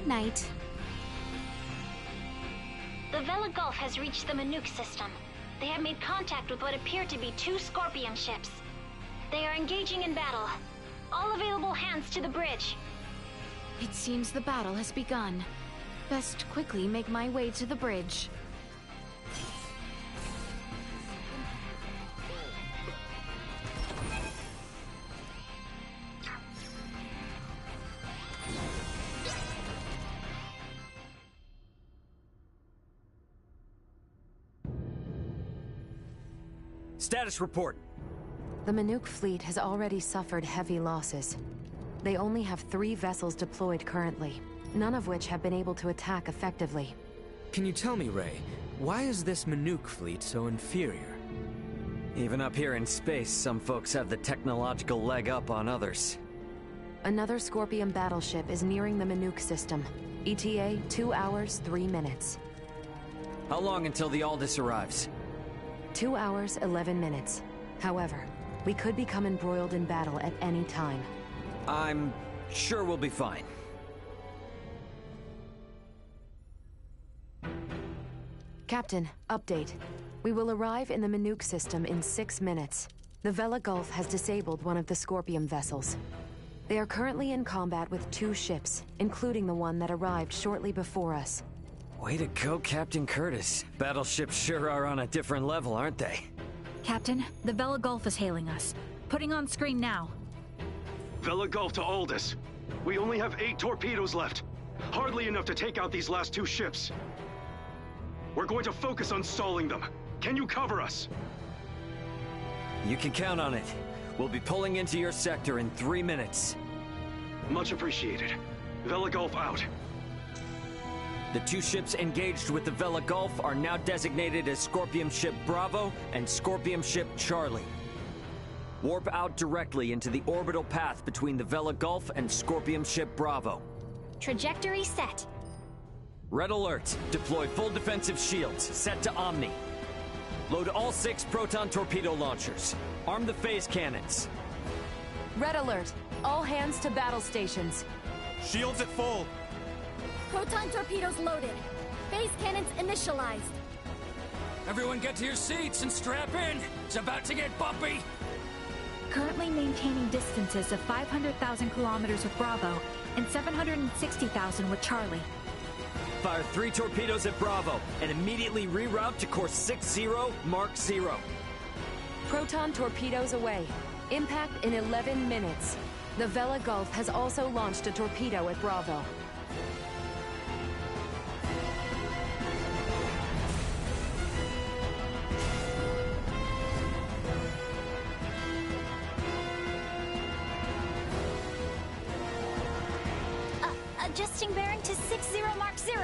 Good night. The Vela Gulf has reached the Manuk system. They have made contact with what appear to be 2 Scorpion ships. They are engaging in battle. All available hands to the bridge. It seems the battle has begun. Best quickly make my way to the bridge. Status report. The Manuk fleet has already suffered heavy losses. They only have 3 vessels deployed currently, none of which have been able to attack effectively. Can you tell me, Ray, why is this Manuk fleet so inferior? Even up here in space, some folks have the technological leg up on others. Another Scorpion battleship is nearing the Manuk system. ETA 2 hours, 3 minutes. How long until the Aldous arrives? 2 hours, 11 minutes. However, we could become embroiled in battle at any time. I'm sure we'll be fine. Captain, update. We will arrive in the Manuk system in 6 minutes. The Vela Gulf has disabled one of the Scorpion vessels. They are currently in combat with 2 ships, including the one that arrived shortly before us. Way to go, Captain Curtis. Battleships sure are on a different level, aren't they? Captain, the Vela Gulf is hailing us. Putting on screen now. Vela Gulf to Aldous. We only have 8 torpedoes left. Hardly enough to take out these last 2 ships. We're going to focus on stalling them. Can you cover us? You can count on it. We'll be pulling into your sector in 3 minutes. Much appreciated. Vela Gulf out. The 2 ships engaged with the Vela Gulf are now designated as Scorpion Ship Bravo and Scorpion Ship Charlie. Warp out directly into the orbital path between the Vela Gulf and Scorpion Ship Bravo. Trajectory set. Red alert. Deploy full defensive shields. Set to Omni. Load all 6 proton torpedo launchers. Arm the phase cannons. Red alert. All hands to battle stations. Shields at full. Proton torpedoes loaded. Phase cannons initialized. Everyone get to your seats and strap in. It's about to get bumpy. Currently maintaining distances of 500,000 kilometers with Bravo and 760,000 with Charlie. Fire 3 torpedoes at Bravo and immediately reroute to course 60 Mark 0. Proton torpedoes away. Impact in 11 minutes. The Vela Gulf has also launched a torpedo at Bravo. Adjusting bearing to 60 Mark 0.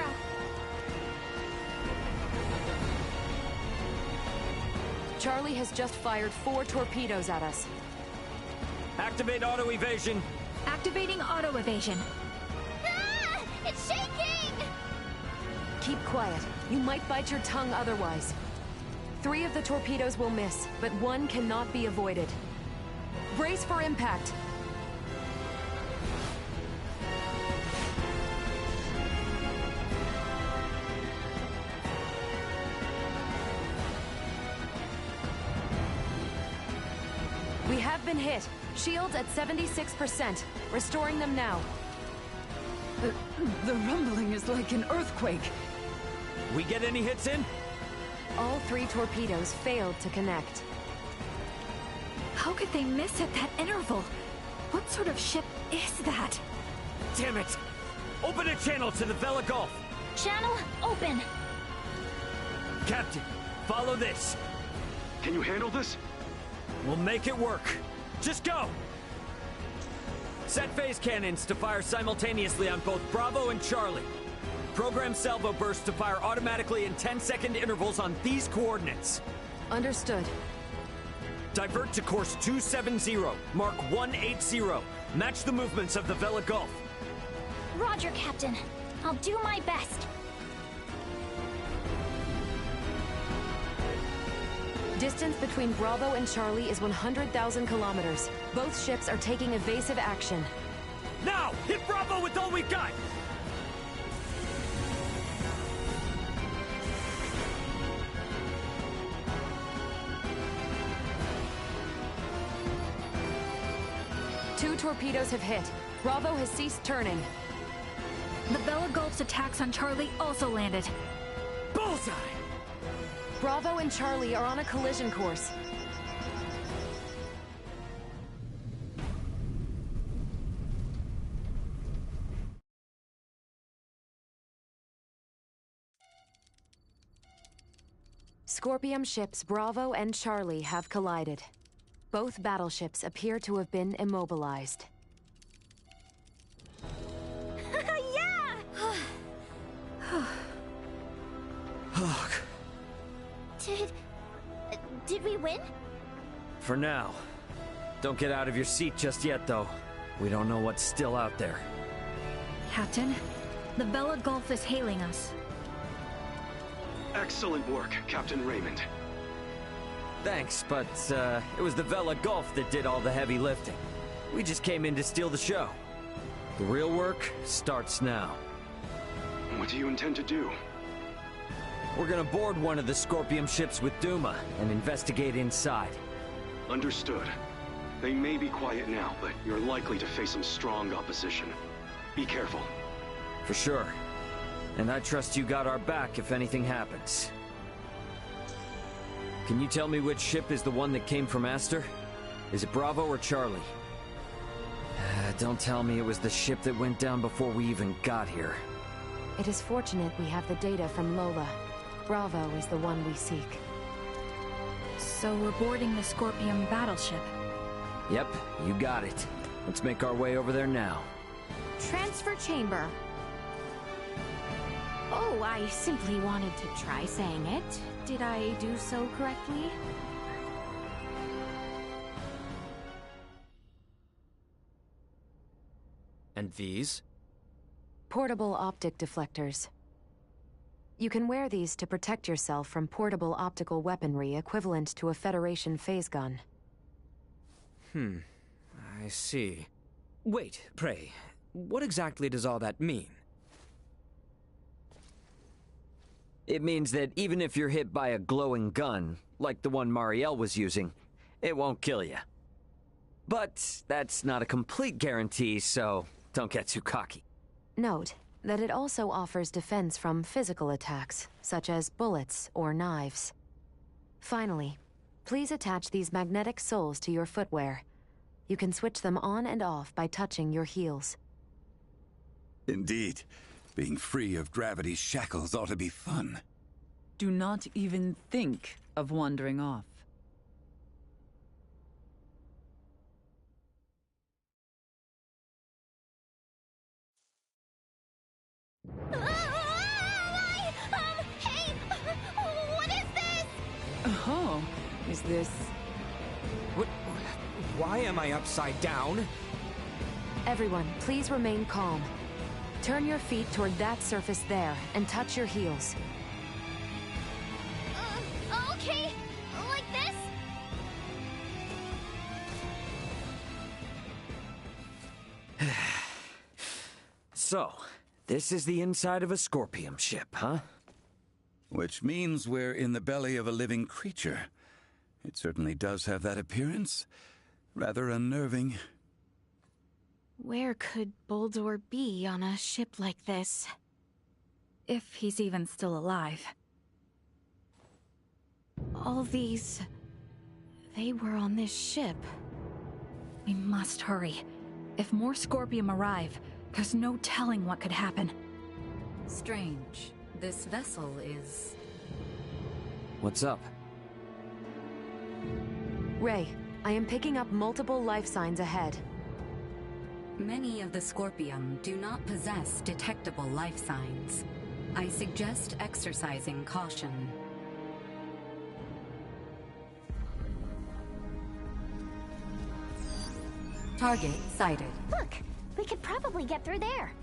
Charlie has just fired 4 torpedoes at us. Activate auto evasion. Activating auto evasion. Ah! It's shaking! Keep quiet. You might bite your tongue otherwise. 3 of the torpedoes will miss, but 1 cannot be avoided. Brace for impact. We have been hit. Shields at 76%. Restoring them now. The rumbling is like an earthquake. We get any hits in? All 3 torpedoes failed to connect. How could they miss at that interval? What sort of ship is that? Damn it! Open a channel to the Vela Gulf! Channel open. Captain, follow this. Can you handle this? We'll make it work. Just go! Set phase cannons to fire simultaneously on both Bravo and Charlie. Program salvo bursts to fire automatically in 10-second intervals on these coordinates. Understood. Divert to course 270, Mark 180. Match the movements of the Vela Gulf. Roger, Captain. I'll do my best. Distance between Bravo and Charlie is 100,000 kilometers. Both ships are taking evasive action. Now, hit Bravo with all we've got! torpedoes have hit. Bravo has ceased turning. The Vela Gulf's attacks on Charlie also landed. Bullseye! Bravo and Charlie are on a collision course. Scorpium ships Bravo and Charlie have collided. Both battleships appear to have been immobilized. Yeah! Did we win? For now. Don't get out of your seat just yet, though. We don't know what's still out there. Captain, the Vela Gulf is hailing us. Excellent work, Captain Raymond. Thanks, but it was the Vela Gulf that did all the heavy lifting. We just came in to steal the show. The real work starts now. What do you intend to do? We're gonna board one of the Scorpium ships with Duma and investigate inside. Understood. They may be quiet now, but you're likely to face some strong opposition. Be careful. For sure. And I trust you got our back if anything happens. Can you tell me which ship is the one that came from Aster? Is it Bravo or Charlie? Don't tell me it was the ship that went down before we even got here. It is fortunate we have the data from Lola. Bravo is the one we seek. So we're boarding the Scorpium battleship. Yep, you got it. Let's make our way over there now. Transfer chamber. Oh, I simply wanted to try saying it. Did I do so correctly? And these? Portable optic deflectors. You can wear these to protect yourself from portable optical weaponry equivalent to a Federation phase gun. I see. Wait, pray, what exactly does all that mean? It means that even if you're hit by a glowing gun, like the one Marielle was using, it won't kill you. But that's not a complete guarantee, so don't get too cocky. Note that it also offers defense from physical attacks, such as bullets or knives. Finally, please attach these magnetic soles to your footwear. You can switch them on and off by touching your heels. Indeed. Being free of gravity's shackles ought to be fun. Do not even think of wandering off. Hey! What is this? Oh, is this... What? Why am I upside down? Everyone, please remain calm. Turn your feet toward that surface there and touch your heels. Okay. Like this? So, this is the inside of a Scorpium ship, huh? Which means we're in the belly of a living creature. It certainly does have that appearance. Rather unnerving. Where could Boldor be on a ship like this? If he's even still alive. All these... they were on this ship. We must hurry. If more Scorpium arrive, there's no telling what could happen. Strange. This vessel is... What's up? Ray, I am picking up multiple life signs ahead. Many of the Scorpium do not possess detectable life signs. I suggest exercising caution. Target sighted. Look, we could probably get through there.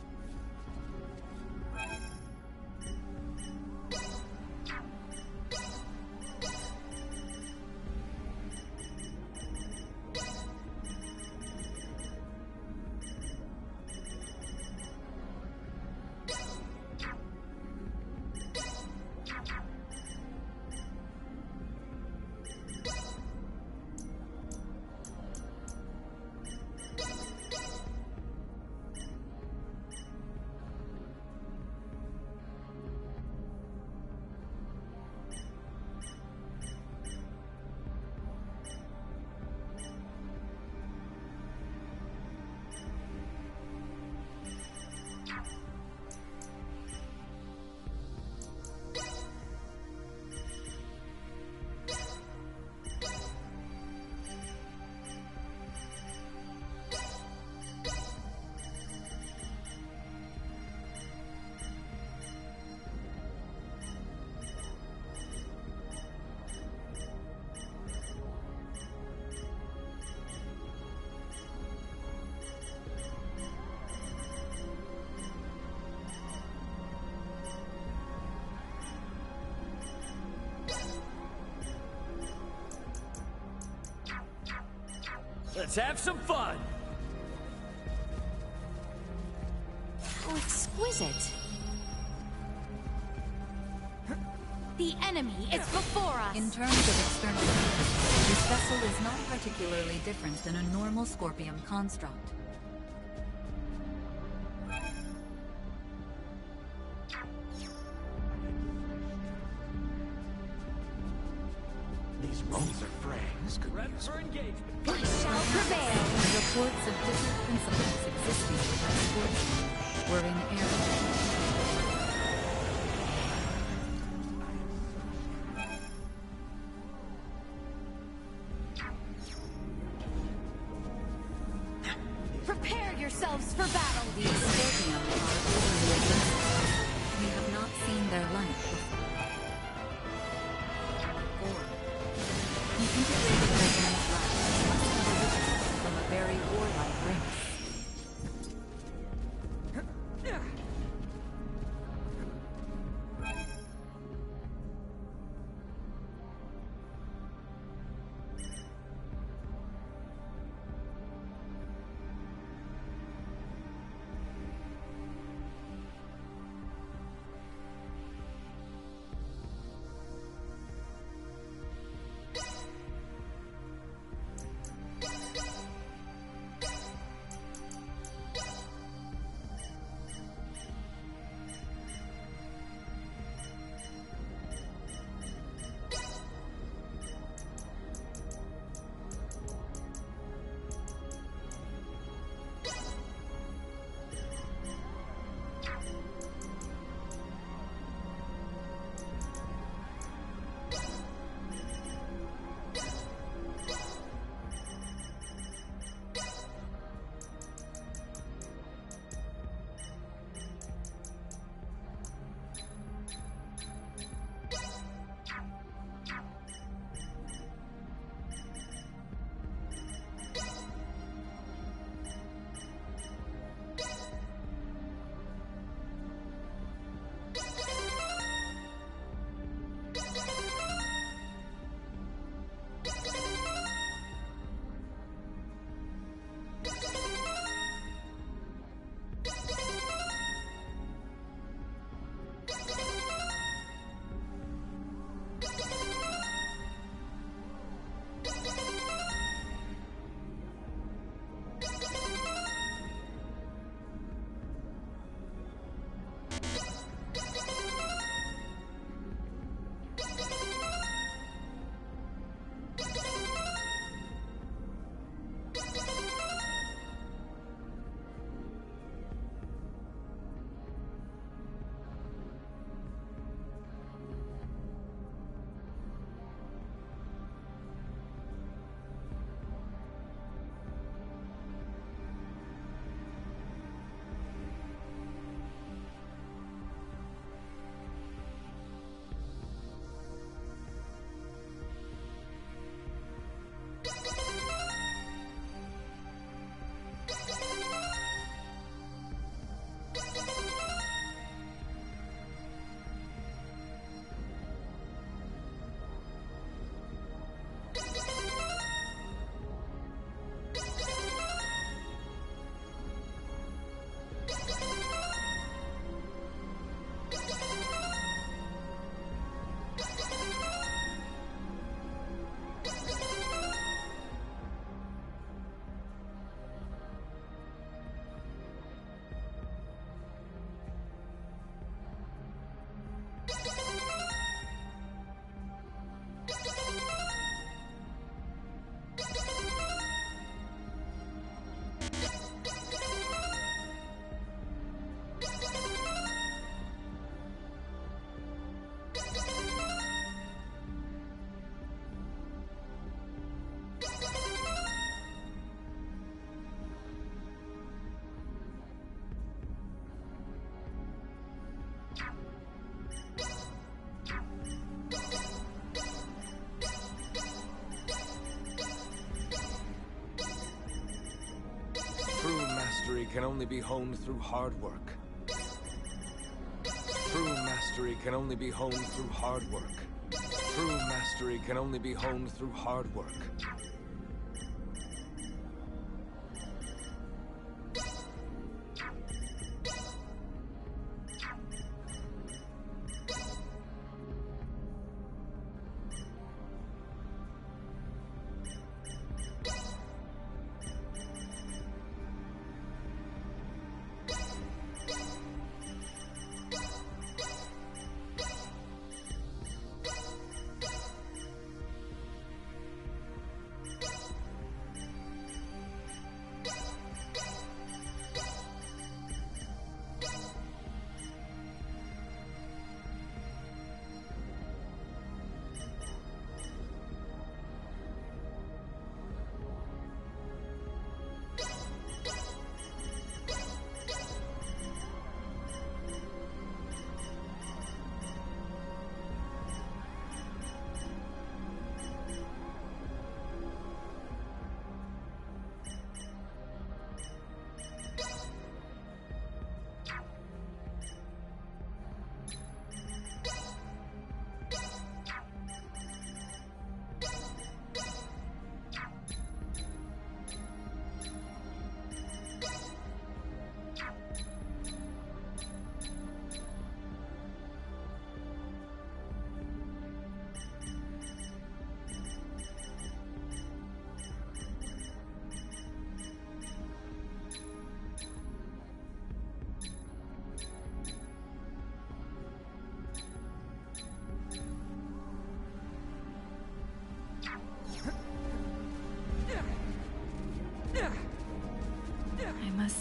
Let's have some fun! How exquisite. The enemy is before us! In terms of external appearance, this vessel is not particularly different than a normal Scorpium construct. These rolls are fraying. This could be useful. For engagement. We shall prevail! Reports of different principles existing within Scorpium were in error. Prepare yourselves for battle! These Scorpium are overly aggressive. We have not seen their like before. 4. The integrated resonance lab must have originated from a very warlike race. Mastery can only be honed through hard work. True mastery can only be honed through hard work. True mastery can only be honed through hard work.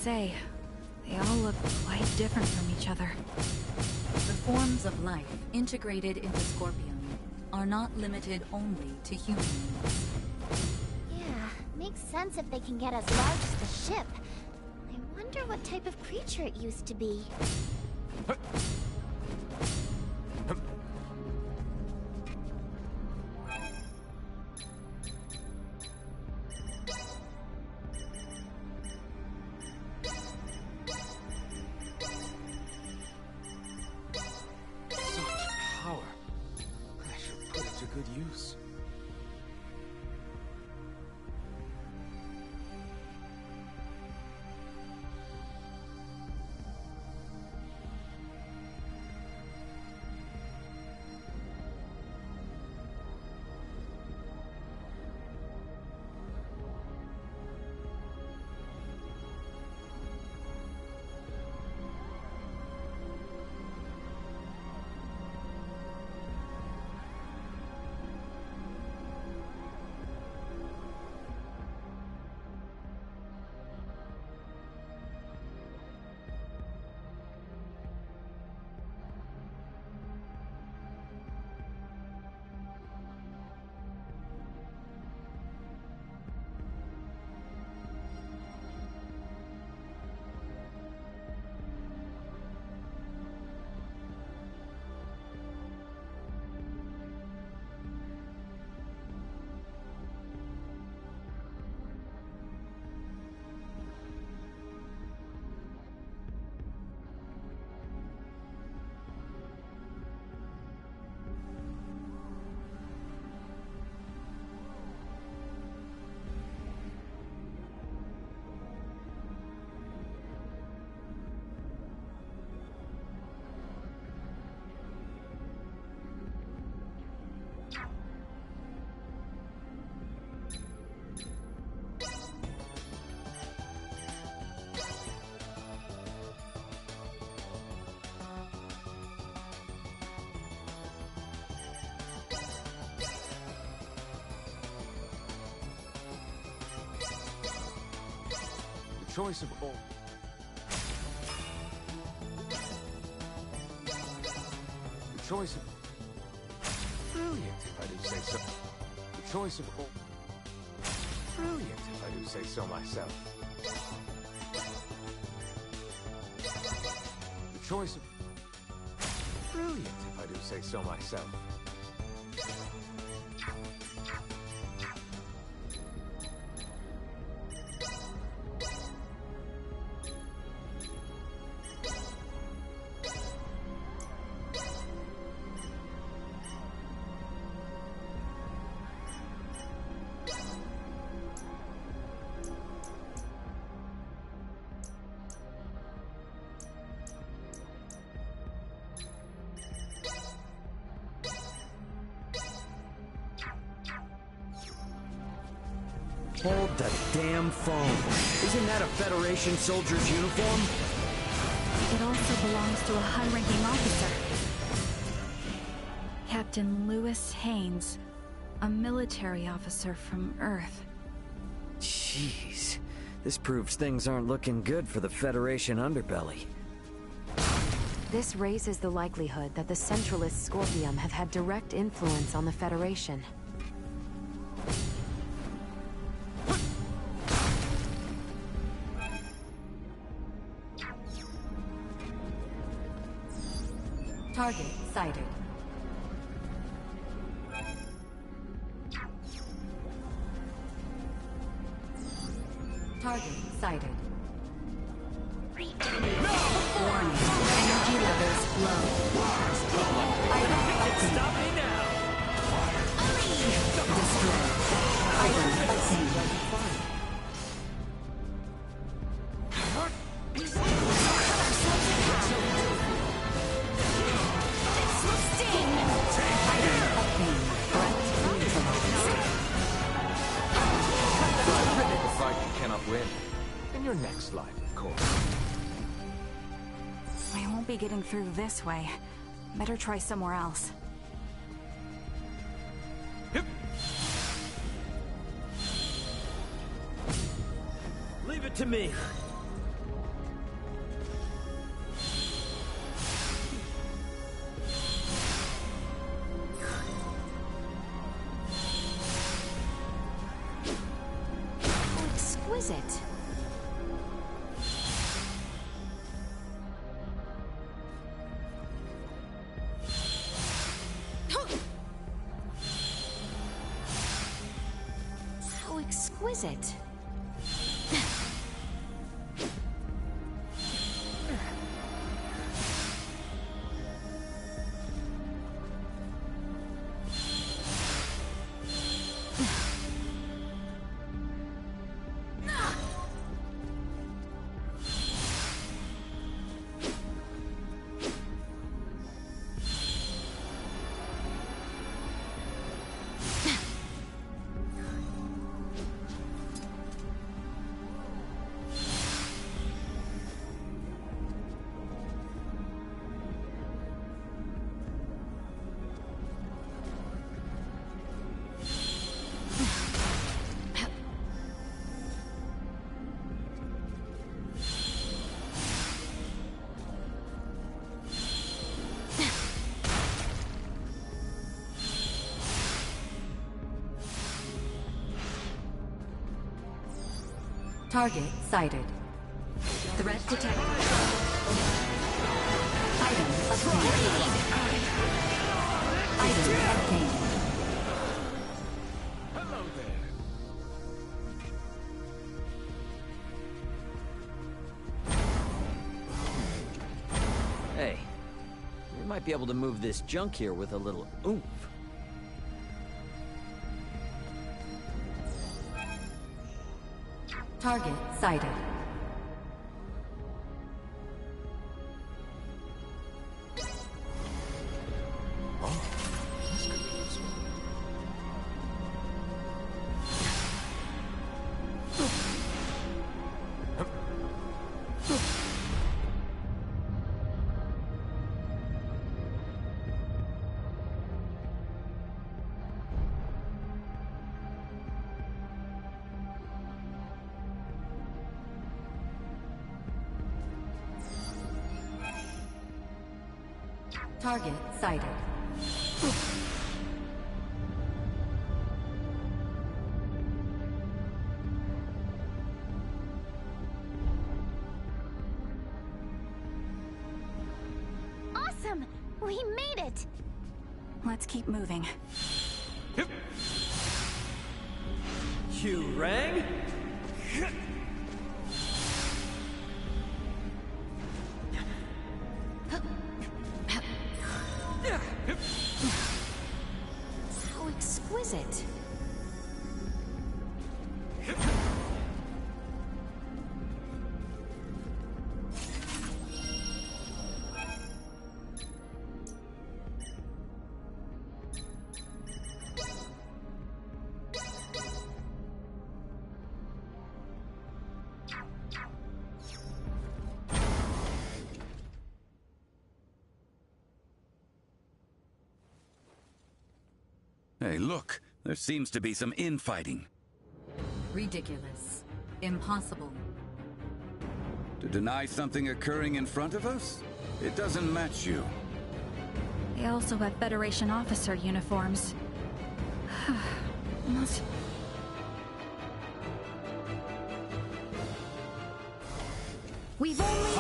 say, they all look quite different from each other. The forms of life integrated into Scorpion are not limited only to human beings. Yeah, makes sense if they can get as large as the ship. I wonder what type of creature it used to be. Good use. Choice of all. The choice of... Brilliant, if I do say so. The choice of all... Brilliant, if I do say so myself. The choice of... Brilliant, if I do say so myself. Hold the damn phone. Isn't that a Federation soldier's uniform? It also belongs to a high-ranking officer. Captain Lewis Haynes, a military officer from Earth. Jeez. This proves things aren't looking good for the Federation underbelly. This raises the likelihood that the Centralist Scorpium have had direct influence on the Federation. Target sighted. Target sighted. Warning. Energy levels low. Stop me now! Destroy. Item obtained. In your next life, of course. I won't be getting through this way. Better try somewhere else. Leave it to me. exquisite. Target sighted. Threat detected. Item obtained. Item obtained. Hello there. Hey, we might be able to move this junk here with a little oomph. Target sighted. Target sighted. Awesome! We made it! Let's keep moving. You rang? How exquisite. Hey, look. There seems to be some infighting. Ridiculous. Impossible. To deny something occurring in front of us? It doesn't match you. They also have Federation officer uniforms. Must... We've only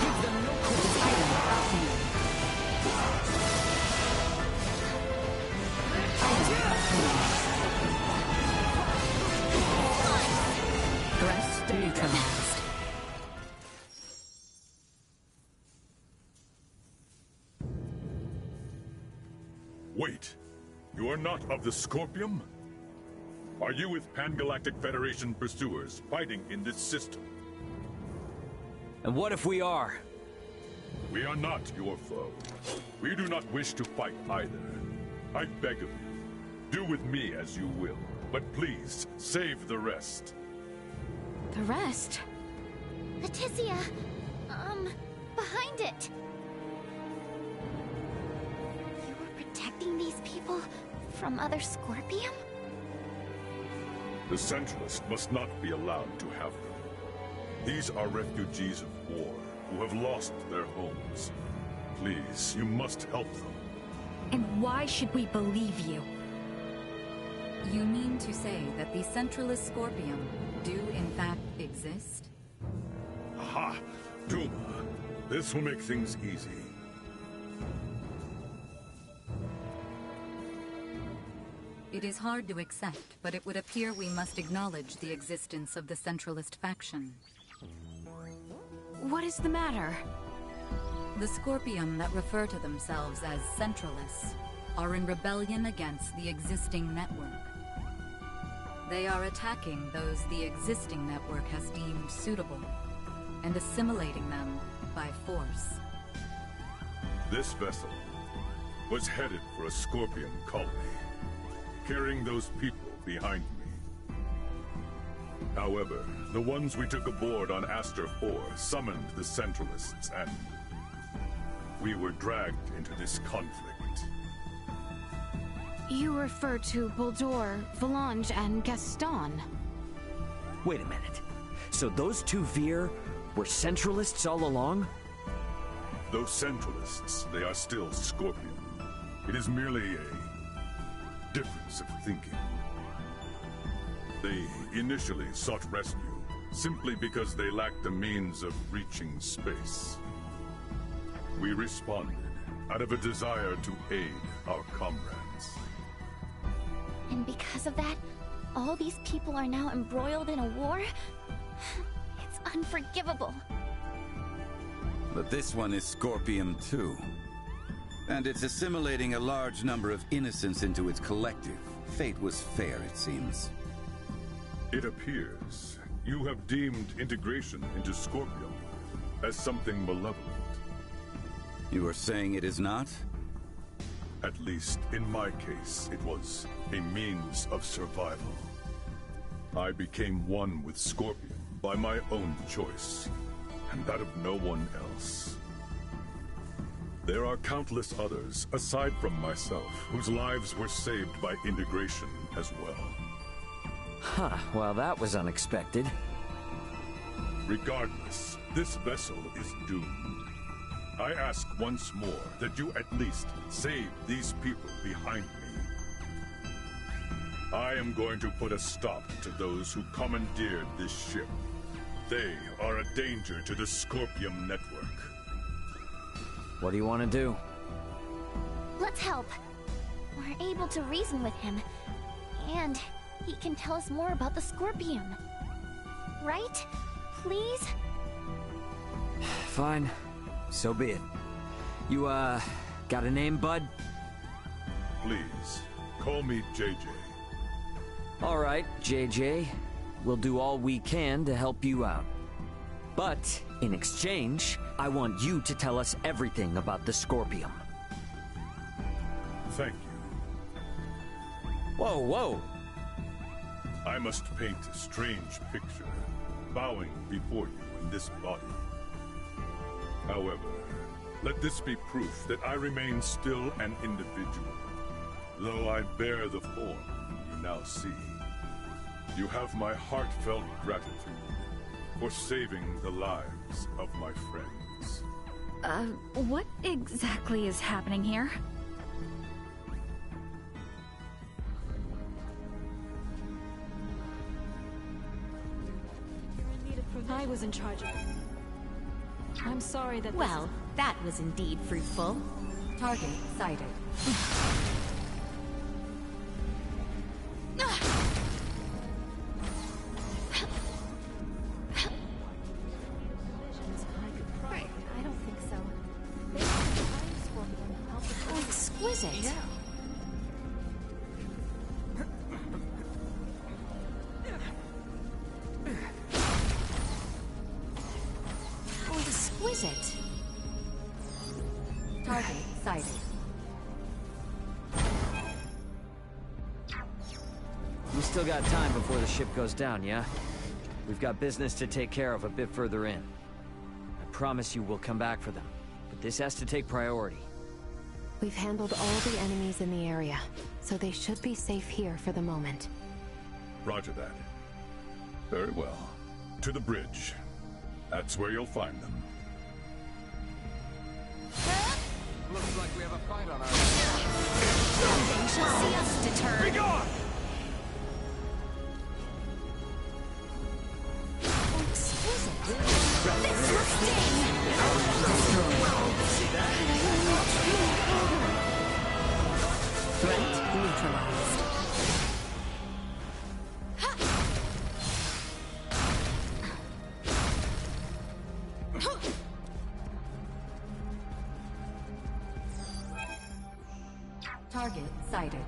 Give them no Threat neutralized. Wait, you are not of the Scorpium? Are you with Pan-Galactic Federation pursuers fighting in this system? And what if we are? We are not your foe. We do not wish to fight either. I beg of you, do with me as you will, but please save the rest. The rest? Laeticia! Behind it! You were protecting these people from other Scorpium? The Centralist must not be allowed to have them. These are refugees of war who have lost their homes. Please, you must help them. And why should we believe you? You mean to say that the Centralist Scorpium do in fact exist? Aha! Duma, this will make things easy. It is hard to accept, but it would appear we must acknowledge the existence of the Centralist faction. What is the matter? The Scorpium that refer to themselves as Centralists are in rebellion against the existing network. They are attacking those the existing network has deemed suitable, and assimilating them by force. This vessel was headed for a Scorpium colony, carrying those people behind me. However, the ones we took aboard on Aster 4 summoned the Centralists, and we were dragged into this conflict. You refer to Buldur, Valange, and Gaston. Wait a minute. So those two Veer were Centralists all along? Those Centralists, they are still Scorpion. It is merely a difference of thinking. They initially sought rescue simply because they lacked the means of reaching space. We responded out of a desire to aid our comrades. And because of that, all these people are now embroiled in a war? It's unforgivable. But this one is Scorpium too. And it's assimilating a large number of innocents into its collective. Fate was fair, it seems. It appears you have deemed integration into Scorpium as something malevolent. You are saying it is not? At least, in my case, it was a means of survival. I became one with Scorpion by my own choice, and that of no one else. There are countless others, aside from myself, whose lives were saved by integration as well. Huh, well that was unexpected. Regardless, this vessel is doomed. I ask once more that you at least save these people behind me. I am going to put a stop to those who commandeered this ship. They are a danger to the Scorpium network. What do you want to do? Let's help. We're able to reason with him. And he can tell us more about the Scorpium. Right? Please? Fine. So be it. You, got a name, bud? Please, call me JJ. All right, JJ. We'll do all we can to help you out. But, in exchange, I want you to tell us everything about the Scorpium. Thank you. Whoa, whoa! I must paint a strange picture, bowing before you in this body. However, let this be proof that I remain still an individual, though I bear the form you now see. You have my heartfelt gratitude for saving the lives of my friends. What exactly is happening here? I was in charge of it. I'm sorry that Well, that was indeed fruitful. Target sighted. I don't think so. Oh, exquisite. Yeah. Oh, exquisite. Target sighted. We still got time before the ship goes down, yeah? We've got business to take care of a bit further in. I promise you we'll come back for them, but this has to take priority. We've handled all the enemies in the area, so they should be safe here for the moment. Roger that. Very well. To the bridge. That's where you'll find them. Looks like we have a fight on our They shall see us deterred. Be gone! Oh, exquisite. This will sting! See that? Threat neutralized. Target sighted.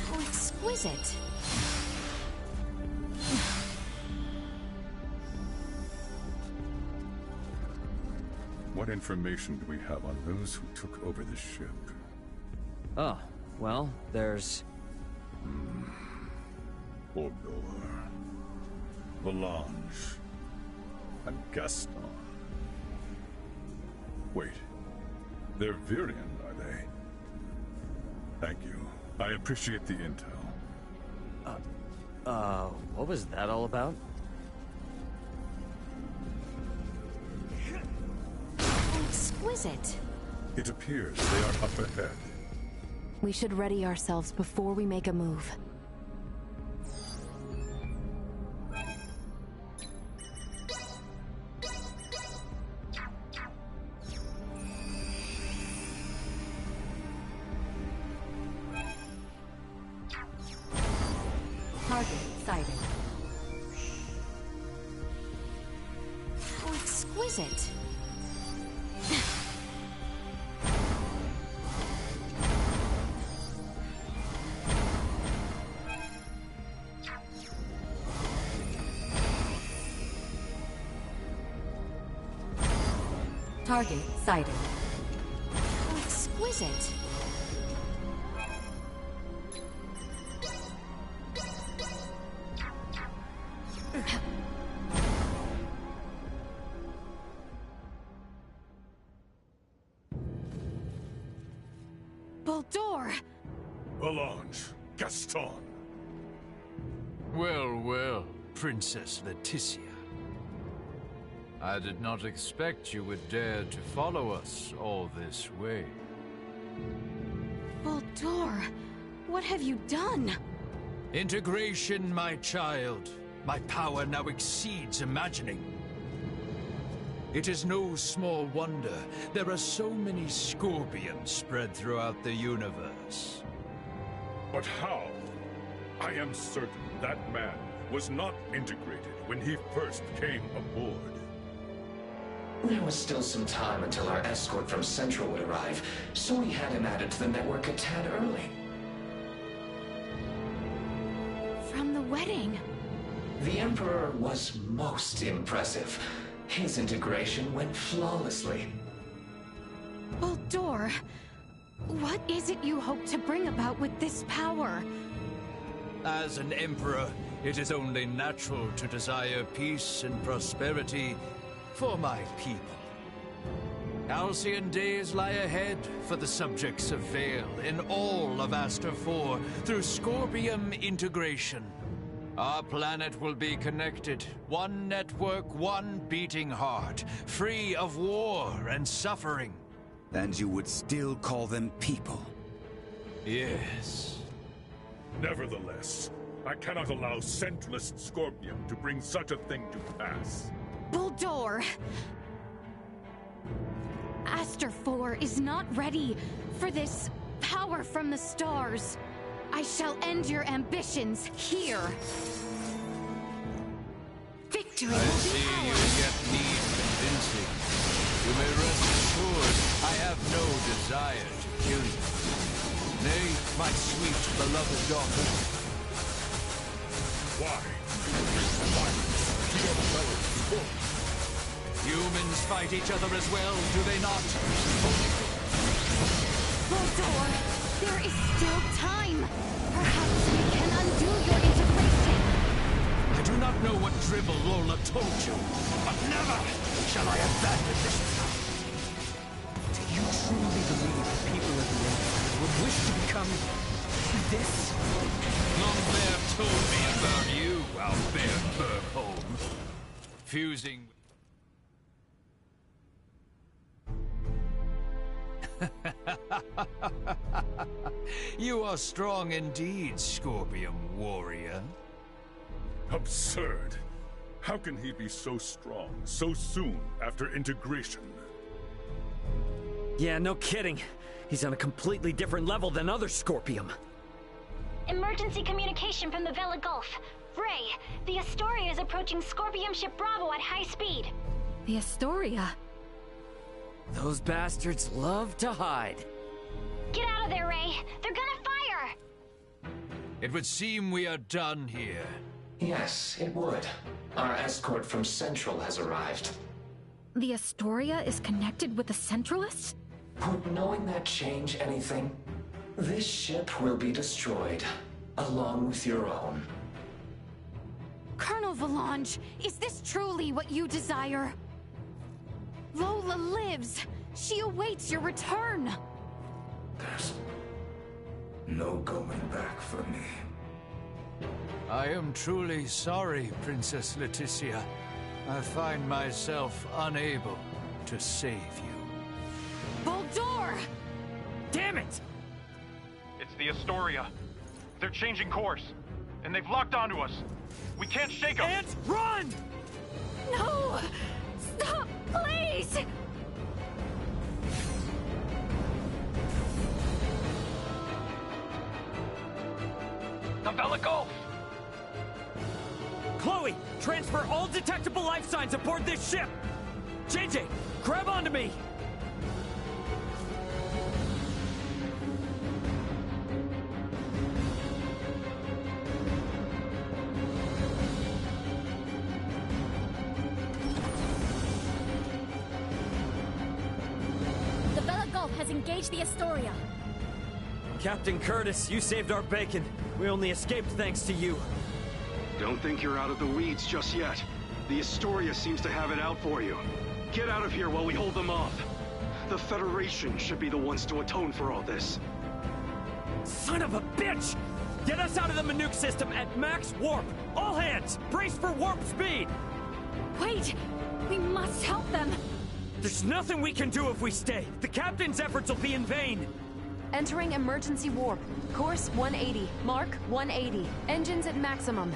How exquisite. What information do we have on those who took over the ship? Oh, well, there's... Ordor, Valange, and Gaston. Wait, they're Virian, are they? Thank you. I appreciate the intel. What was that all about? How exquisite. It appears they are up ahead. We should ready ourselves before we make a move. Target sighted. How exquisite. Target sighted. How exquisite. Baldur! Valange, Gaston. Well, well, Princess Laeticia. I did not expect you would dare to follow us all this way. Baldur, what have you done? Integration, my child. My power now exceeds imagining. It is no small wonder there are so many Scorpions spread throughout the universe. But how? I am certain that man was not integrated when he first came aboard. There was still some time until our escort from Central would arrive, so we had him added to the network a tad early. From the wedding. The Emperor was most impressive. His integration went flawlessly. Baldur, what is it you hope to bring about with this power? As an Emperor, it is only natural to desire peace and prosperity for my people. Halcyon days lie ahead for the subjects of Vale in all of Aster 4 through Scorpium integration. Our planet will be connected, one network, one beating heart, free of war and suffering. And you would still call them people? Yes. Nevertheless, I cannot allow Centralist Scorpium to bring such a thing to pass. Baldur! Aster 4 is not ready for this power from the stars. I shall end your ambitions here. Victory I see you yet need convincing. You may rest assured I have no desire to kill you. Nay, my sweet, beloved daughter. Why? Humans fight each other as well, do they not? Baldur, there is still time. Perhaps we can undo your integration. I do not know what dribble Lola told you, but never shall I abandon this path. Do you truly believe the people of the Empire would wish to become this? Longbear told me about you, Albert Burholm. Fusing... You are strong indeed, Scorpium warrior. Absurd. How can he be so strong so soon after integration? Yeah, no kidding. He's on a completely different level than other Scorpium. Emergency communication from the Vela Gulf. Ray, the Astoria is approaching Scorpium ship Bravo at high speed. The Astoria? Those bastards love to hide. Get out of there, Ray. They're gonna fire! It would seem we are done here. Yes, it would. Our escort from Central has arrived. The Astoria is connected with the Centralists? Would knowing that change anything? This ship will be destroyed, along with your own. Colonel Valange, is this truly what you desire? Lola lives. She awaits your return. There's no going back for me. I am truly sorry, Princess Laeticia. I find myself unable to save you. Boldor! Damn it! It's the Astoria. They're changing course, and they've locked onto us. We can't shake them. Ant, run! No! Stop, please! The Vela Gulf! Chloe, transfer all detectable life signs aboard this ship! JJ, grab onto me! The Vela Gulf has engaged the Astoria. Captain Curtis, you saved our bacon. We only escaped thanks to you. Don't think you're out of the weeds just yet. The Astoria seems to have it out for you. Get out of here while we hold them off. The Federation should be the ones to atone for all this. Son of a bitch! Get us out of the Manuke system at max warp! All hands, brace for warp speed! Wait! We must help them! There's nothing we can do if we stay. The Captain's efforts will be in vain. Entering emergency warp. Course 180. Mark 180. Engines at maximum.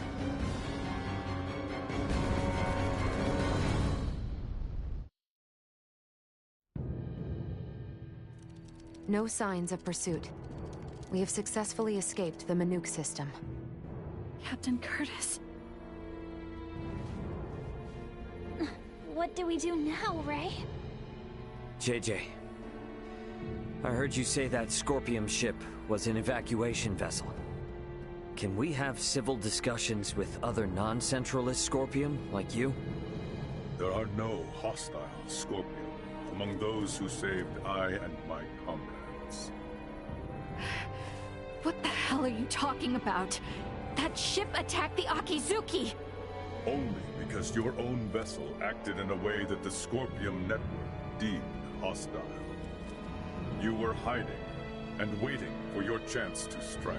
No signs of pursuit. We have successfully escaped the Manuke system. Captain Curtis. What do we do now, Ray? JJ, I heard you say that Scorpium ship was an evacuation vessel. Can we have civil discussions with other non-Centralist Scorpium, like you? There are no hostile Scorpium among those who saved I and my comrades. What the hell are you talking about? That ship attacked the Akizuki! Only because your own vessel acted in a way that the Scorpium network deemed hostile. You were hiding and waiting for your chance to strike.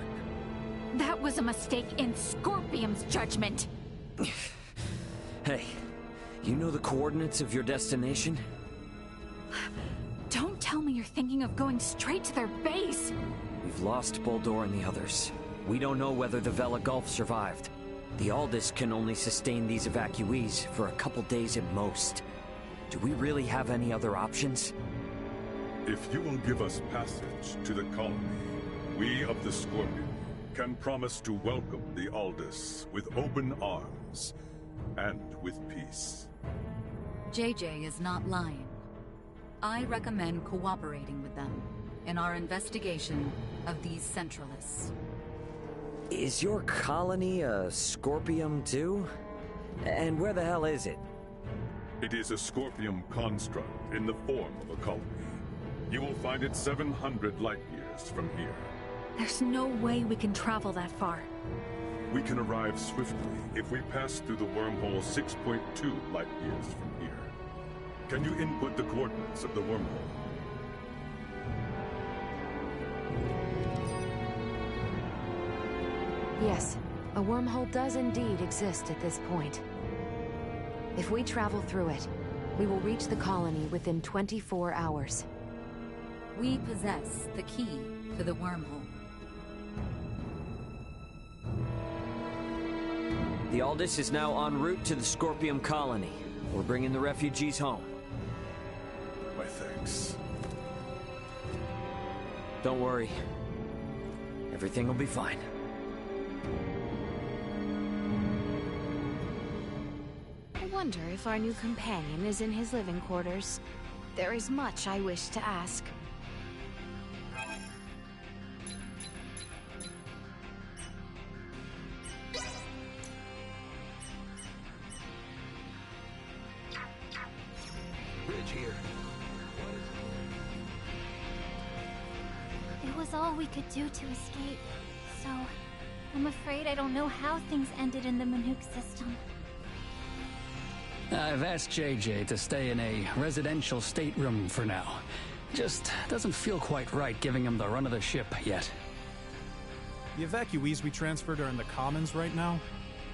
That was a mistake in Scorpium's judgment! Hey, you know the coordinates of your destination? Don't tell me you're thinking of going straight to their base! We've lost Boldor and the others. We don't know whether the Vela Gulf survived. The Aldous can only sustain these evacuees for a couple days at most. Do we really have any other options? If you will give us passage to the colony, we of the Scorpion can promise to welcome the Aldous with open arms and with peace. JJ is not lying. I recommend cooperating with them in our investigation of these Centralists. Is your colony a Scorpium too? And where the hell is it? It is a Scorpium construct in the form of a colony. You will find it 700 light years from here. There's no way we can travel that far. We can arrive swiftly if we pass through the wormhole 6.2 light years from here. Can you input the coordinates of the wormhole? Yes, a wormhole does indeed exist at this point. If we travel through it, we will reach the colony within 24 hours. We possess the key to the wormhole. The Aldous is now en route to the Scorpium colony. We're bringing the refugees home. My thanks. Don't worry. Everything will be fine. wonder if our new companion is in his living quarters. There is much I wish to ask. Bridge here. It was all we could do to escape, so I'm afraid I don't know how things ended in the Manook system. I've asked JJ to stay in a residential stateroom for now. Just doesn't feel quite right giving him the run of the ship yet. The evacuees we transferred are in the Commons right now.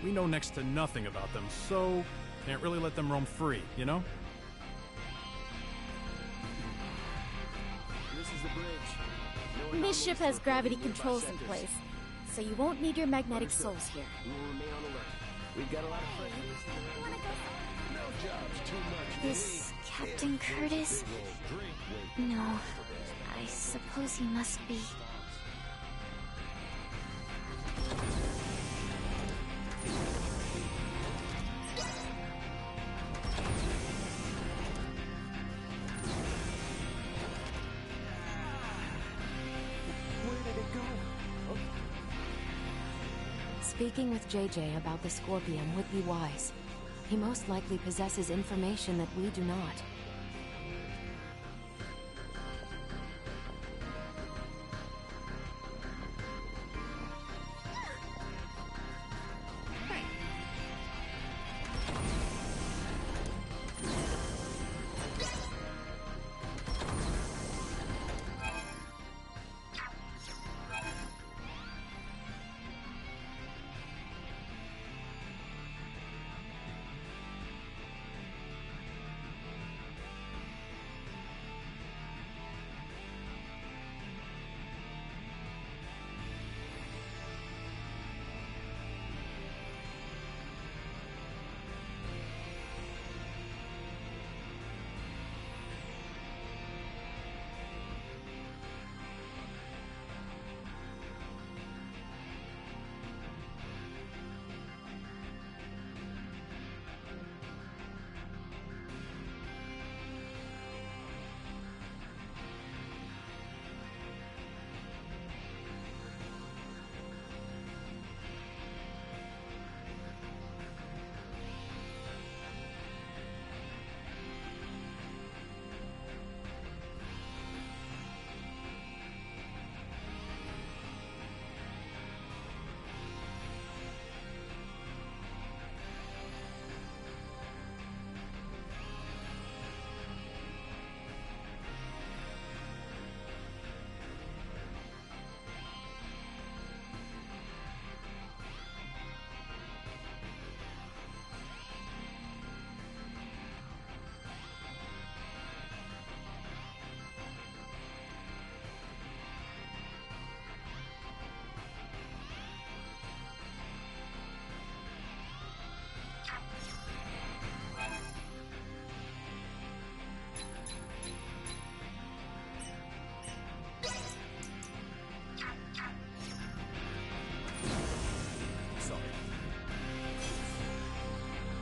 We know next to nothing about them, so can't really let them roam free, you know? This is the bridge. This ship has gravity controls in place, so you won't need your magnetic souls here. We will remain on alert. We've got a lot of friends. No jobs too much. This Captain Curtis? No, I suppose he must be. Speaking with JJ about the Scorpion would be wise. He most likely possesses information that we do not.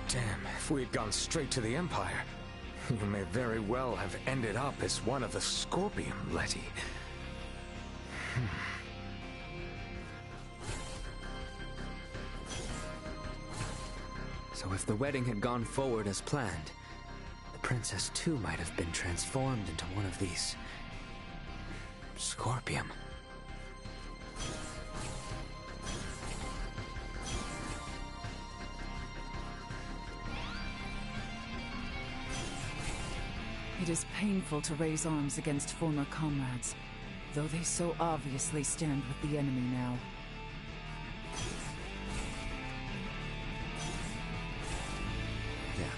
Damn, if we had gone straight to the Empire, you may very well have ended up as one of the Scorpion, Letty. So if the wedding had gone forward as planned, the princess too might have been transformed into one of these... Scorpium. It is painful to raise arms against former comrades, though they so obviously stand with the enemy now.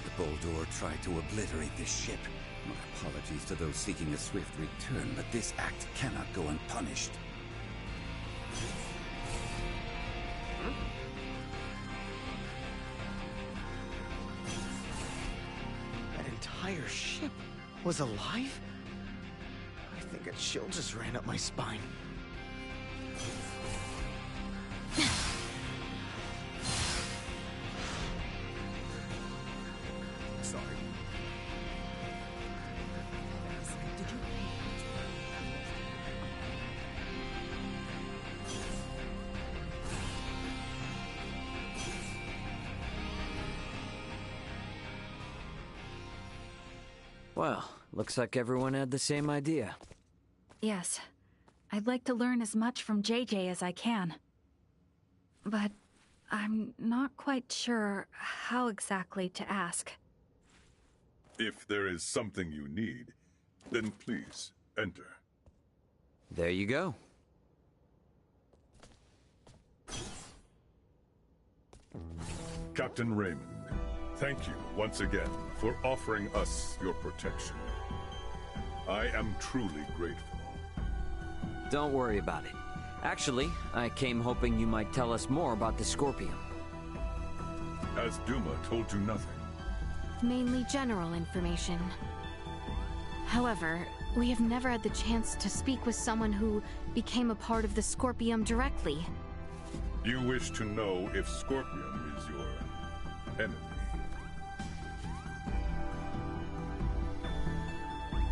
The Boldor tried to obliterate this ship. My apologies to those seeking a swift return, but this act cannot go unpunished. That entire ship was alive? I think a chill just ran up my spine. Well, looks like everyone had the same idea. Yes. I'd like to learn as much from JJ as I can. But I'm not quite sure how exactly to ask. If there is something you need, then please, enter. There you go. Captain Raymond, thank you once again for offering us your protection. I am truly grateful. Don't worry about it. Actually, I came hoping you might tell us more about the Scorpion. Has Duma told you nothing? Mainly general information. However, we have never had the chance to speak with someone who became a part of the Scorpium directly. You wish to know if Scorpium is your enemy?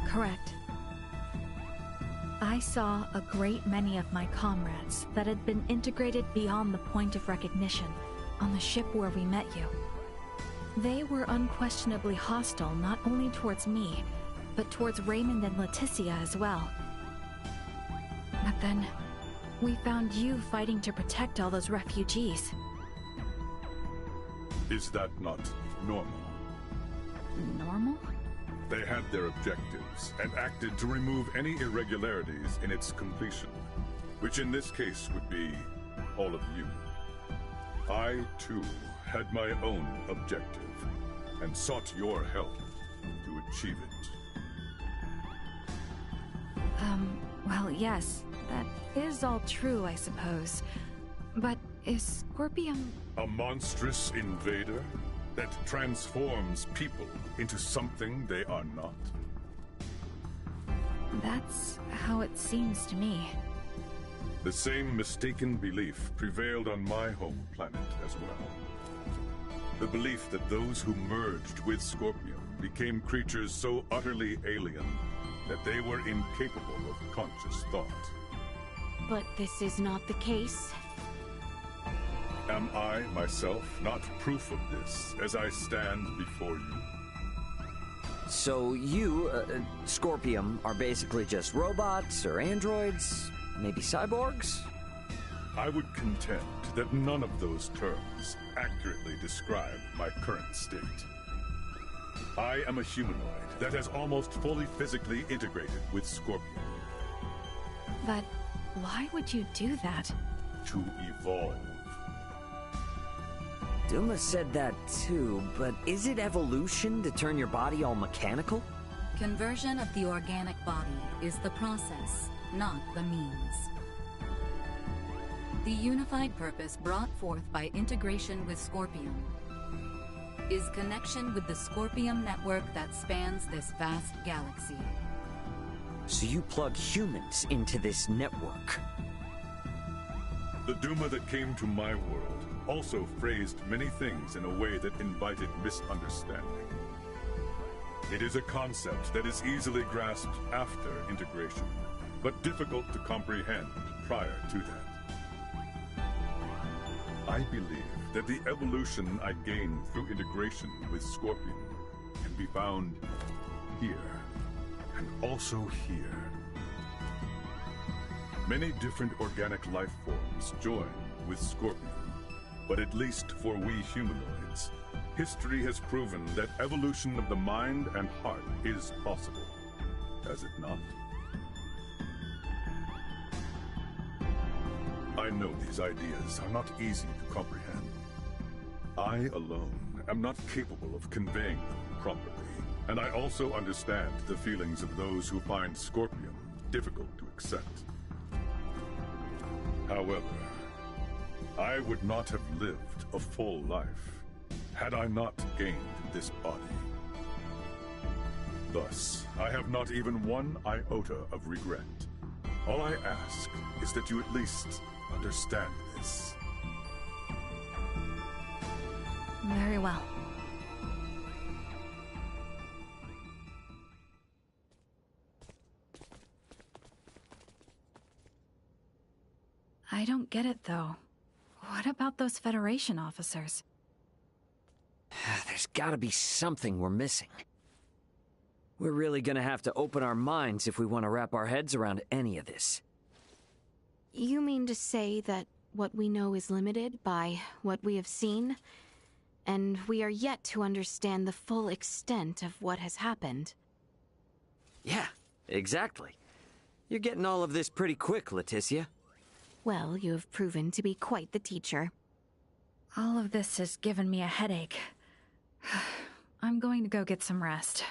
Correct. I saw a great many of my comrades that had been integrated beyond the point of recognition on the ship where we met you. They were unquestionably hostile not only towards me, but towards Raymond and Laeticia as well. But then, we found you fighting to protect all those refugees. Is that not normal? Normal? They had their objectives and acted to remove any irregularities in its completion, which in this case would be all of you. I, too, had my own objective and sought your help to achieve it. Well, yes, that is all true, I suppose. But is Scorpium... A monstrous invader that transforms people into something they are not? That's how it seems to me. The same mistaken belief prevailed on my home planet as well. The belief that those who merged with Scorpium became creatures so utterly alien that they were incapable of conscious thought. But this is not the case. Am I, myself, not proof of this as I stand before you? So you, Scorpium, are basically just robots or androids? Maybe cyborgs? I would contend that none of those terms accurately describe my current state. I am a humanoid that has almost fully physically integrated with Scorpion. But why would you do that? To evolve. Duma said that too, but is it evolution to turn your body all mechanical? Conversion of the organic body is the process, not the means. The unified purpose brought forth by integration with Scorpium is connection with the Scorpium network that spans this vast galaxy. So you plug humans into this network? The Duma that came to my world also phrased many things in a way that invited misunderstanding. It is a concept that is easily grasped after integration, but difficult to comprehend prior to that. I believe that the evolution I gained through integration with Scorpion can be found here, and also here. Many different organic life forms join with Scorpion, but at least for we humanoids, history has proven that evolution of the mind and heart is possible, has it not? I know these ideas are not easy to comprehend. I alone am not capable of conveying them properly, and I also understand the feelings of those who find Scorpion difficult to accept. However, I would not have lived a full life had I not gained this body. Thus, I have not even one iota of regret. All I ask is that you at least understand this. Very well. I don't get it, though. What about those Federation officers? There's gotta be something we're missing. We're really gonna have to open our minds if we want to wrap our heads around any of this. You mean to say that what we know is limited by what we have seen, and we are yet to understand the full extent of what has happened? Yeah, exactly. You're getting all of this pretty quick, Laeticia. Well, you have proven to be quite the teacher. All of this has given me a headache. I'm going to go get some rest.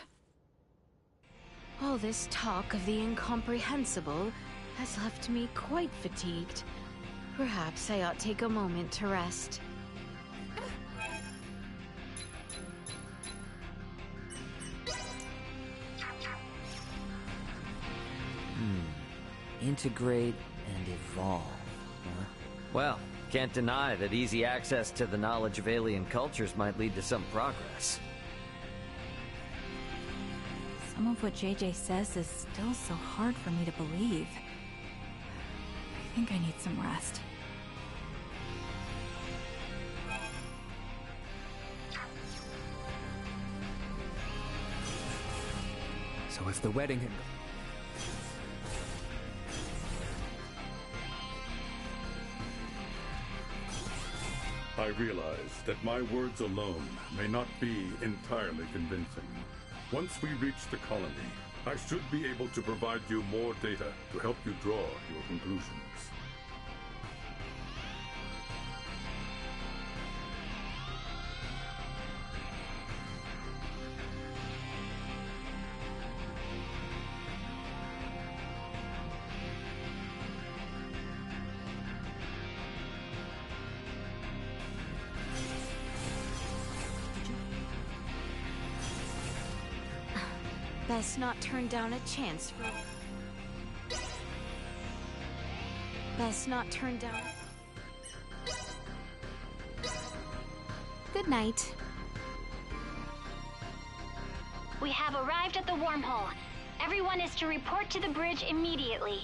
All this talk of the incomprehensible has left me quite fatigued. Perhaps I ought take a moment to rest. Integrate and evolve, huh? Well, can't deny that easy access to the knowledge of alien cultures might lead to some progress. Some of what JJ says is still so hard for me to believe. I think I need some rest. So if the wedding had... I realize that my words alone may not be entirely convincing. Once we reach the colony, I should be able to provide you more data to help you draw your conclusions. Best not turn down a chance for... Best not turn down... Good night. We have arrived at the wormhole. Everyone is to report to the bridge immediately.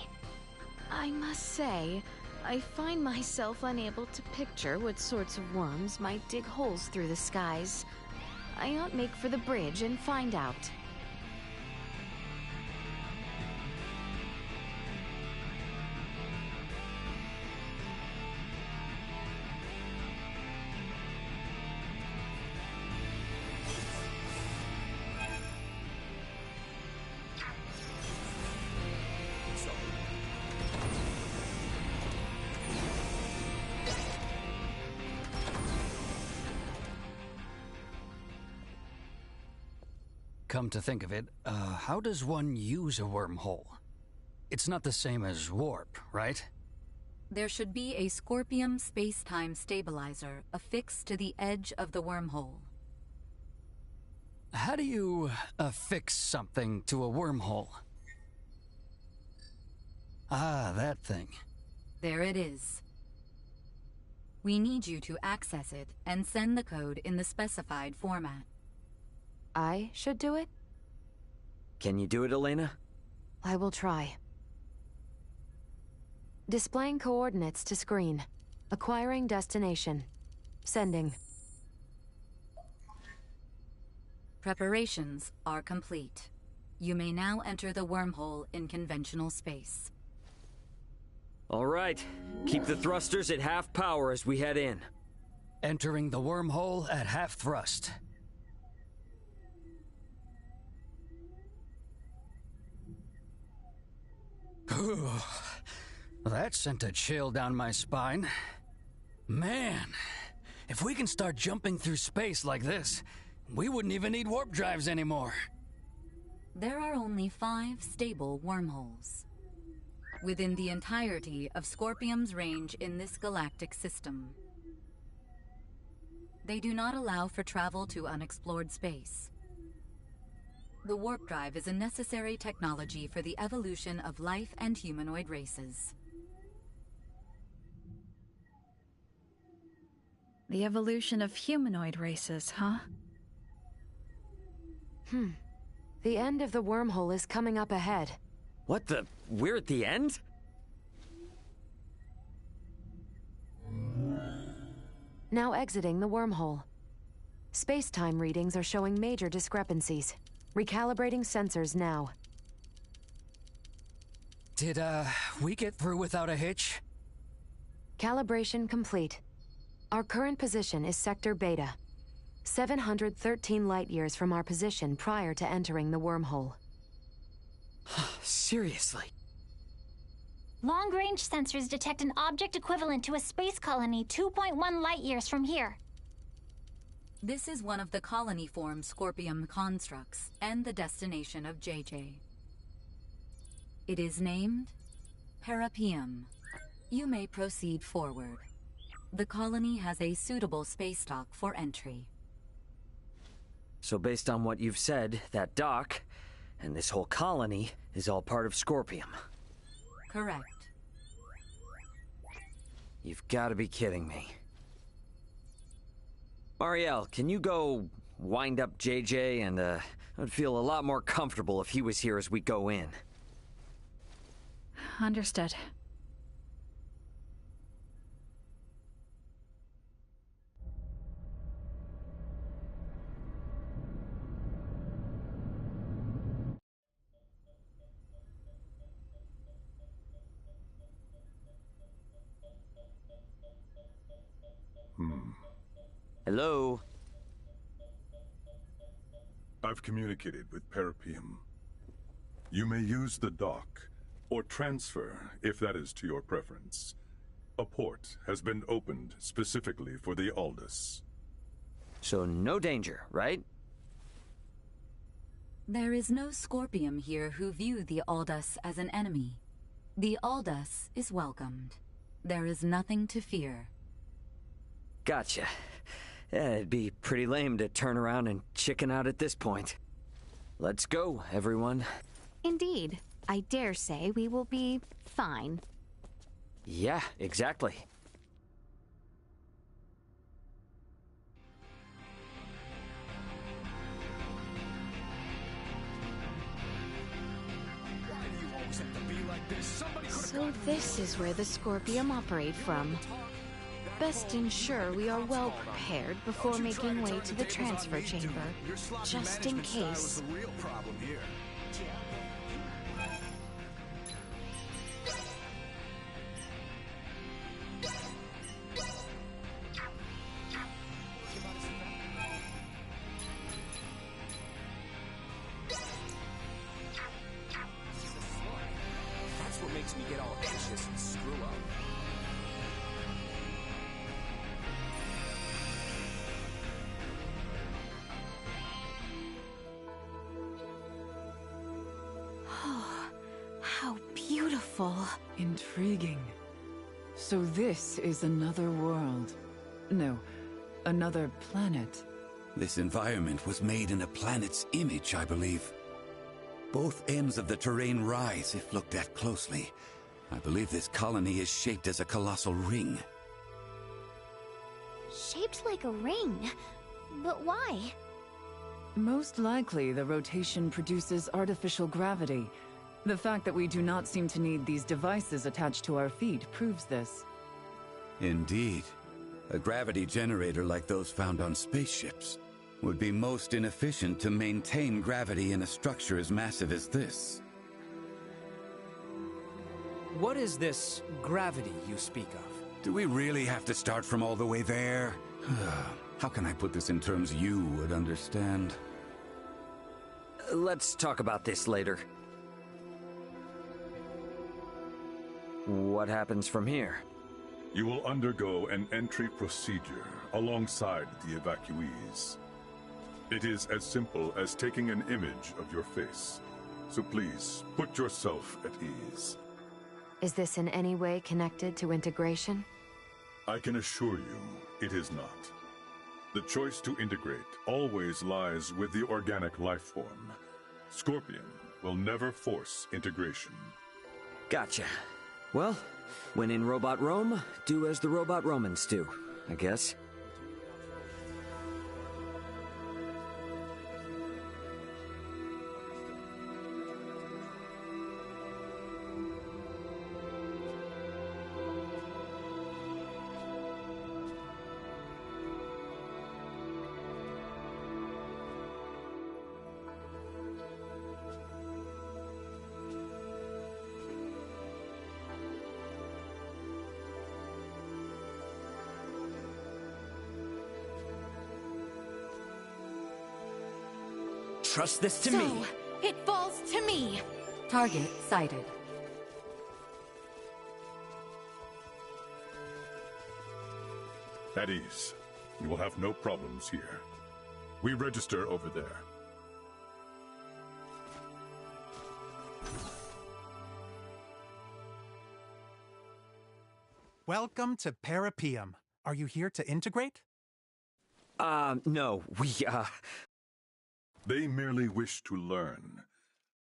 I must say, I find myself unable to picture what sorts of worms might dig holes through the skies. I ought make for the bridge and find out. Come to think of it, how does one use a wormhole? It's not the same as warp, right? There should be a Scorpium space-time stabilizer affixed to the edge of the wormhole. How do you affix something to a wormhole? Ah, that thing. There it is. We need you to access it and send the code in the specified format. I should do it? Can you do it, Elena? I will try. Displaying coordinates to screen. Acquiring destination. Sending. Preparations are complete. You may now enter the wormhole in conventional space. All right. Keep the thrusters at half power as we head in. Entering the wormhole at half thrust. That sent a chill down my spine. Man, if we can start jumping through space like this, we wouldn't even need warp drives anymore. There are only 5 stable wormholes within the entirety of Scorpium's range in this galactic system. They do not allow for travel to unexplored space. The warp drive is a necessary technology for the evolution of life and humanoid races. The evolution of humanoid races, huh? The end of the wormhole is coming up ahead. What the? We're at the end? Now exiting the wormhole. Space-time readings are showing major discrepancies. Recalibrating sensors now. Did, we get through without a hitch? Calibration complete. Our current position is Sector Beta, 713 light-years from our position prior to entering the wormhole. Seriously? Long-range sensors detect an object equivalent to a space colony 2.1 light-years from here. This is one of the colony-form Scorpium constructs and the destination of JJ. It is named Parapium. You may proceed forward. The colony has a suitable space dock for entry. So based on what you've said, that dock, and this whole colony, is all part of Scorpium. Correct. You've got to be kidding me. Marielle, can you go wind up JJ and, I'd feel a lot more comfortable if he was here as we go in. Understood. Hello? I've communicated with Parapium. You may use the dock, or transfer, if that is to your preference. A port has been opened specifically for the Aldous. So no danger, right? There is no Scorpium here who view the Aldous as an enemy. The Aldous is welcomed. There is nothing to fear. Gotcha. Yeah, it'd be pretty lame to turn around and chicken out at this point. Let's go, everyone. Indeed. I dare say we will be fine. Yeah, exactly. So this is where the Scorpium operate from. Best ensure we are well prepared before making way to the transfer chamber, just in case. That's what makes me get all anxious and screw up. Oh, how beautiful. Intriguing. So this is another world. No, another planet. This environment was made in a planet's image, I believe. Both ends of the terrain rise if looked at closely. I believe this colony is shaped as a colossal ring. Shaped like a ring? But why? Most likely, the rotation produces artificial gravity. The fact that we do not seem to need these devices attached to our feet proves this. Indeed. A gravity generator like those found on spaceships would be most inefficient to maintain gravity in a structure as massive as this. What is this gravity you speak of? Do we really have to start from all the way there? How can I put this in terms you would understand? Let's talk about this later. What happens from here? You will undergo an entry procedure alongside the evacuees. It is as simple as taking an image of your face. So please, put yourself at ease. Is this in any way connected to integration? I can assure you, it is not. The choice to integrate always lies with the organic life form. Scorpion will never force integration. Gotcha. Well, when in Robot Rome, do as the Robot Romans do, I guess. entrust this to me. It falls to me. Target sighted. At ease. You will have no problems here. We register over there. Welcome to Parapium. Are you here to integrate? No, They merely wish to learn.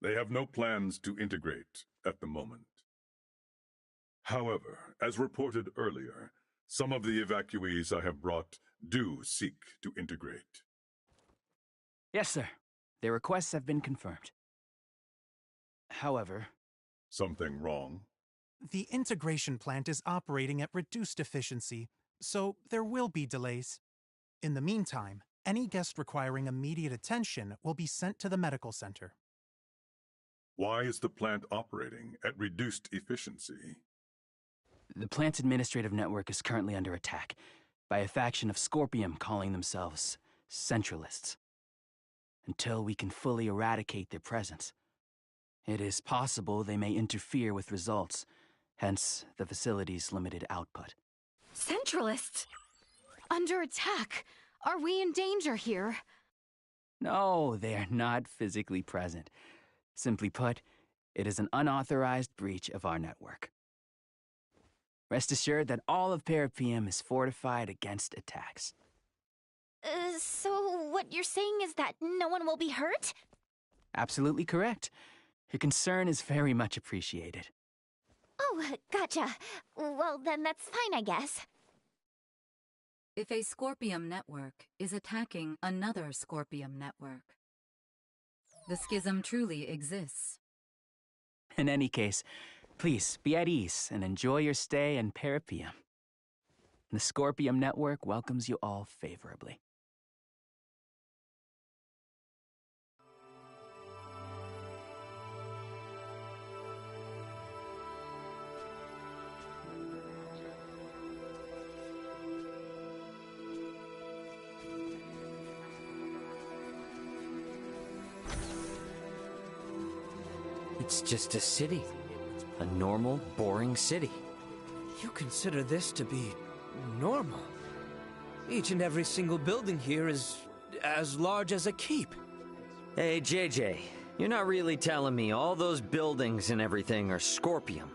They have no plans to integrate at the moment. However, as reported earlier, some of the evacuees I have brought do seek to integrate. Yes, sir. Their requests have been confirmed. However... Something wrong? The integration plant is operating at reduced efficiency, so there will be delays. In the meantime, any guest requiring immediate attention will be sent to the medical center. Why is the plant operating at reduced efficiency? The plant's administrative network is currently under attack by a faction of Scorpium calling themselves Centralists. Until we can fully eradicate their presence, it is possible they may interfere with results, hence the facility's limited output. Centralists? Under attack? Are we in danger here? No, they are not physically present. Simply put, it is an unauthorized breach of our network. Rest assured that all of Parapium is fortified against attacks. So what you're saying is that no one will be hurt? Absolutely correct. Your concern is very much appreciated. Oh, gotcha. Well, then that's fine, I guess. If a Scorpium network is attacking another Scorpium network, the schism truly exists. In any case, please be at ease and enjoy your stay in Parapium. The Scorpium network welcomes you all favorably. It's just a city. A normal, boring city. You consider this to be normal? Each and every single building here is as large as a keep. Hey, JJ, you're not really telling me all those buildings and everything are Scorpium?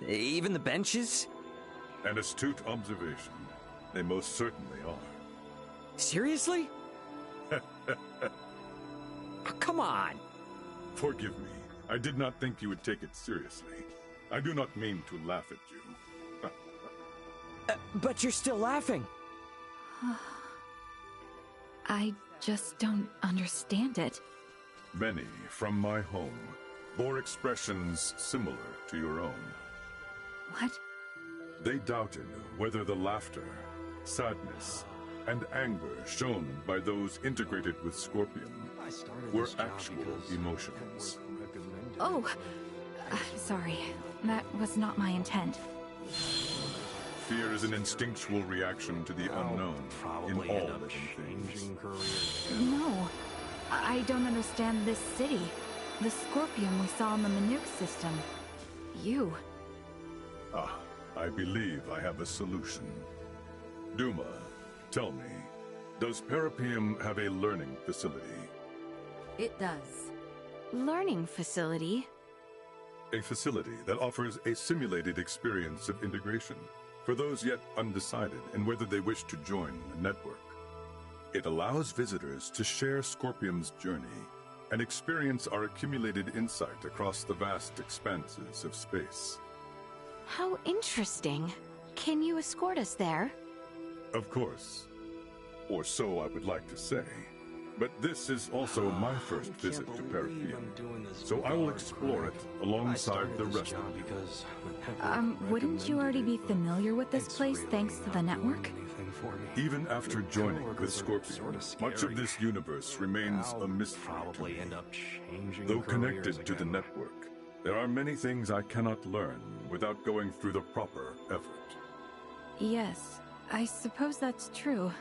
Even the benches? An astute observation. They most certainly are. Seriously? Oh, come on! Forgive me. I did not think you would take it seriously. I do not mean to laugh at you. But you're still laughing. I just don't understand it. Many from my home bore expressions similar to your own. What? They doubted whether the laughter, sadness, and anger shown by those integrated with Scorpium were actual emotions. Oh, sorry. That was not my intent. Fear is an instinctual reaction to the unknown in all living things. No, I don't understand this city. The Scorpium we saw in the Manuke system. You. Ah, I believe I have a solution. Duma, tell me, does Parapium have a learning facility? It does. Learning facility? A facility that offers a simulated experience of integration for those yet undecided in whether they wish to join the network. It allows visitors to share Scorpium's journey and experience our accumulated insight across the vast expanses of space. How interesting. Can you escort us there? Of course. Or so I would like to say. But this is also my first visit to Parapium, so I will explore it alongside the rest of you. Wouldn't you already be familiar with this place thanks to the network? Even after joining with Scorpion, much of this universe remains a mystery to me. Though connected to the network, there are many things I cannot learn without going through the proper effort. Yes, I suppose that's true.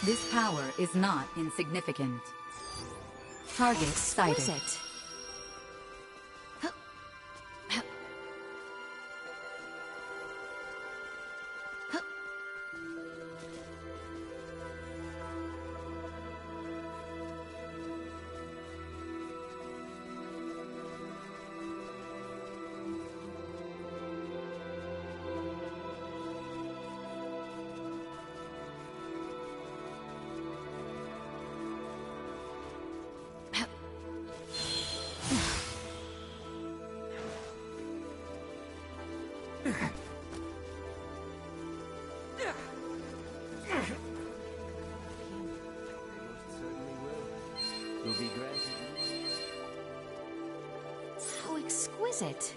This power is not insignificant. Target sighted. Exquisite. Will be granted. How exquisite.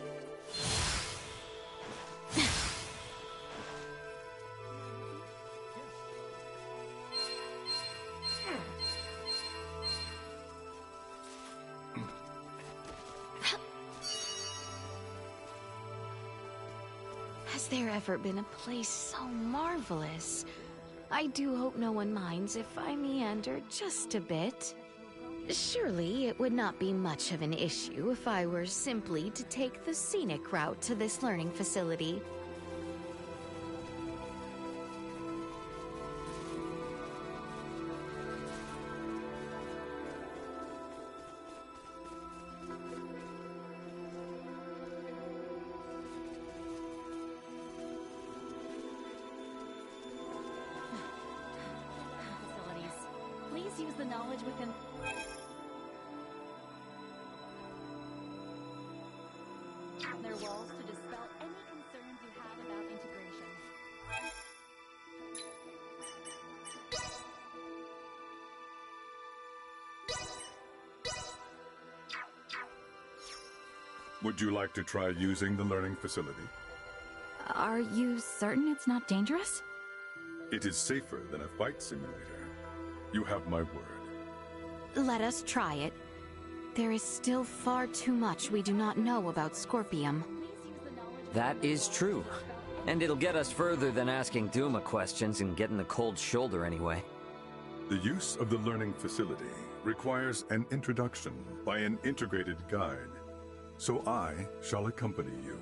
Has there ever been a place so marvelous? I do hope no one minds if I meander just a bit. Surely it would not be much of an issue if I were simply to take the scenic route to this learning facility. Facilities. Please use the knowledge within... their walls to dispel any concerns you have about integration. Would you like to try using the learning facility? Are you certain it's not dangerous? It is safer than a fight simulator. You have my word. Let us try it. There is still far too much we do not know about Scorpium. That is true. And it'll get us further than asking Duma questions and getting the cold shoulder anyway. The use of the learning facility requires an introduction by an integrated guide. So I shall accompany you.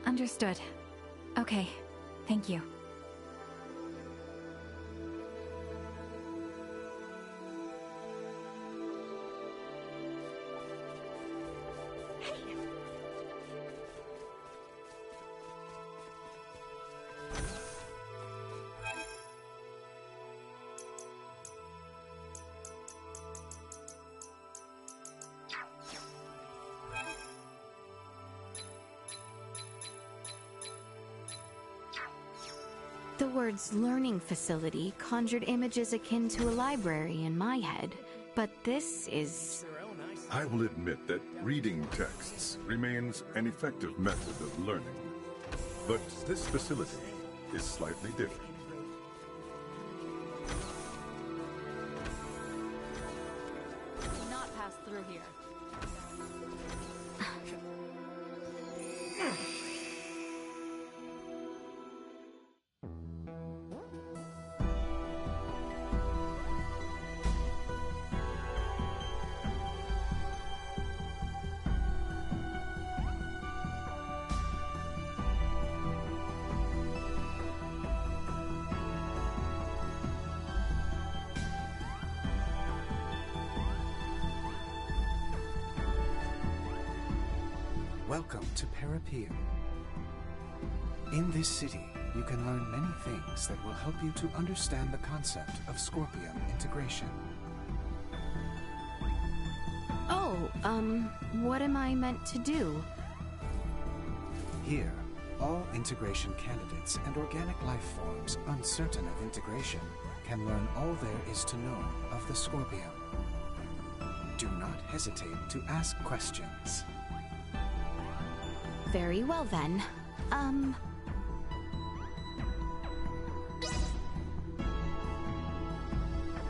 Understood. Okay, thank you. The words learning facility conjured images akin to a library in my head, but this is... I will admit that reading texts remains an effective method of learning. But this facility is slightly different. Do not pass through here. Welcome to Parapeum. In this city, you can learn many things that will help you to understand the concept of Scorpium integration. Oh, what am I meant to do? Here, all integration candidates and organic life forms uncertain of integration can learn all there is to know of the Scorpium. Do not hesitate to ask questions. Very well then.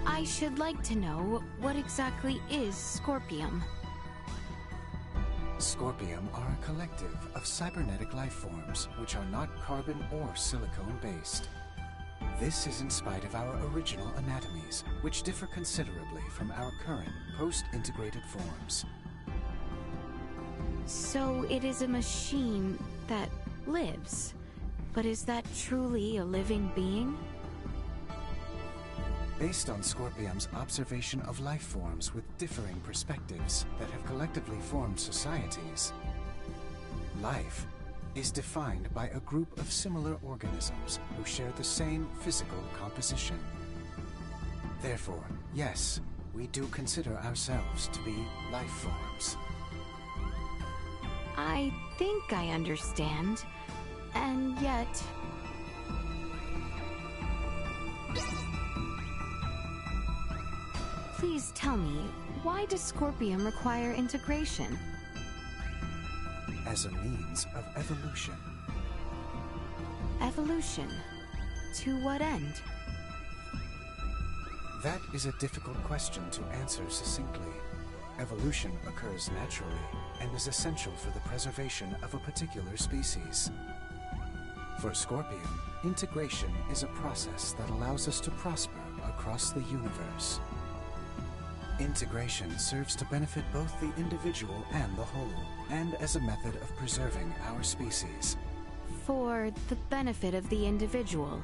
I should like to know what exactly is Scorpium. Scorpium are a collective of cybernetic life forms which are not carbon or silicone based. This is in spite of our original anatomies, which differ considerably from our current post-integrated forms. So it is a machine that lives. But is that truly a living being? Based on Scorpium's observation of life forms with differing perspectives that have collectively formed societies, life is defined by a group of similar organisms who share the same physical composition. Therefore, yes, we do consider ourselves to be life forms. I think I understand. And yet... Please tell me, why does Scorpium require integration? As a means of evolution. Evolution? To what end? That is a difficult question to answer succinctly. Evolution occurs naturally and is essential for the preservation of a particular species. For Scorpium, integration is a process that allows us to prosper across the universe. Integration serves to benefit both the individual and the whole, and as a method of preserving our species. For the benefit of the individual.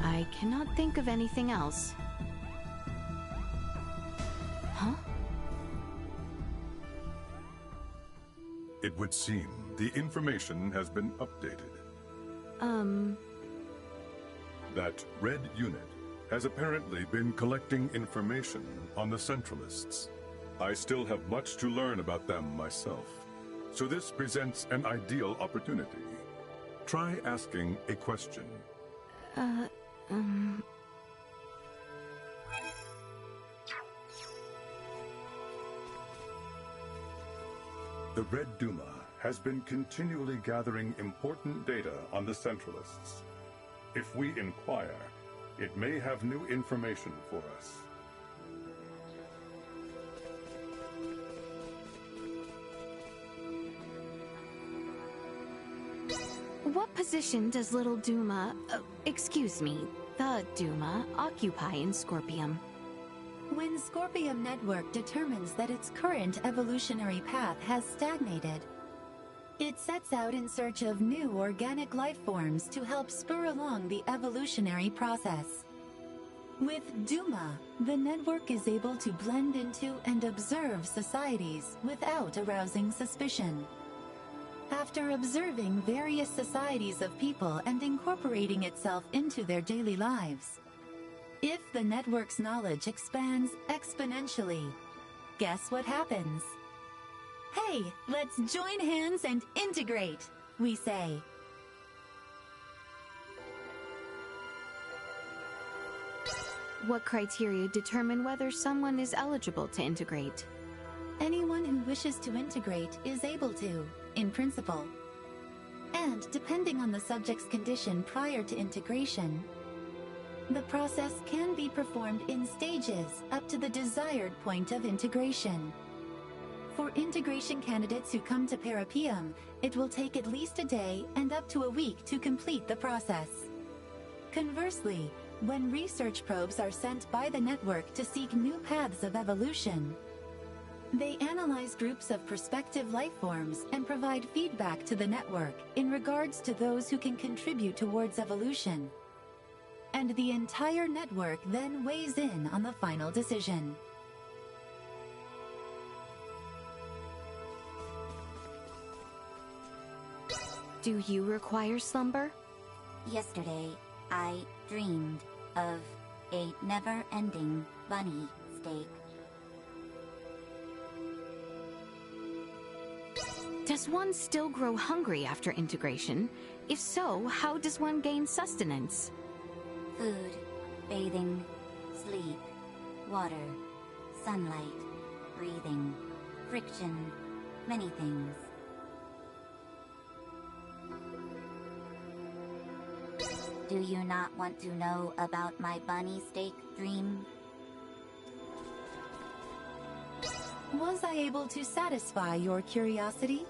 I cannot think of anything else. Huh? It would seem the information has been updated. That red unit has apparently been collecting information on the Centralists. I still have much to learn about them myself, so this presents an ideal opportunity. Try asking a question. The Red Duma has been continually gathering important data on the Centralists. If we inquire, it may have new information for us. What position does Little Duma, excuse me, the Duma, occupy in Scorpium? When Scorpium Network determines that its current evolutionary path has stagnated, it sets out in search of new organic life forms to help spur along the evolutionary process. With Duma, the network is able to blend into and observe societies without arousing suspicion. After observing various societies of people and incorporating itself into their daily lives, if the network's knowledge expands exponentially, guess what happens? Hey, let's join hands and integrate, we say. What criteria determine whether someone is eligible to integrate? Anyone who wishes to integrate is able to, in principle. And depending on the subject's condition prior to integration, the process can be performed in stages up to the desired point of integration. For integration candidates who come to Parapeum, it will take at least a day and up to a week to complete the process. Conversely, when research probes are sent by the network to seek new paths of evolution, they analyze groups of prospective life forms and provide feedback to the network in regards to those who can contribute towards evolution. And the entire network then weighs in on the final decision. Do you require slumber? Yesterday, I dreamed of a never-ending bunny steak. Does one still grow hungry after integration? If so, how does one gain sustenance? Food, bathing, sleep, water, sunlight, breathing, friction, many things. Do you not want to know about my bunny steak dream? Was I able to satisfy your curiosity?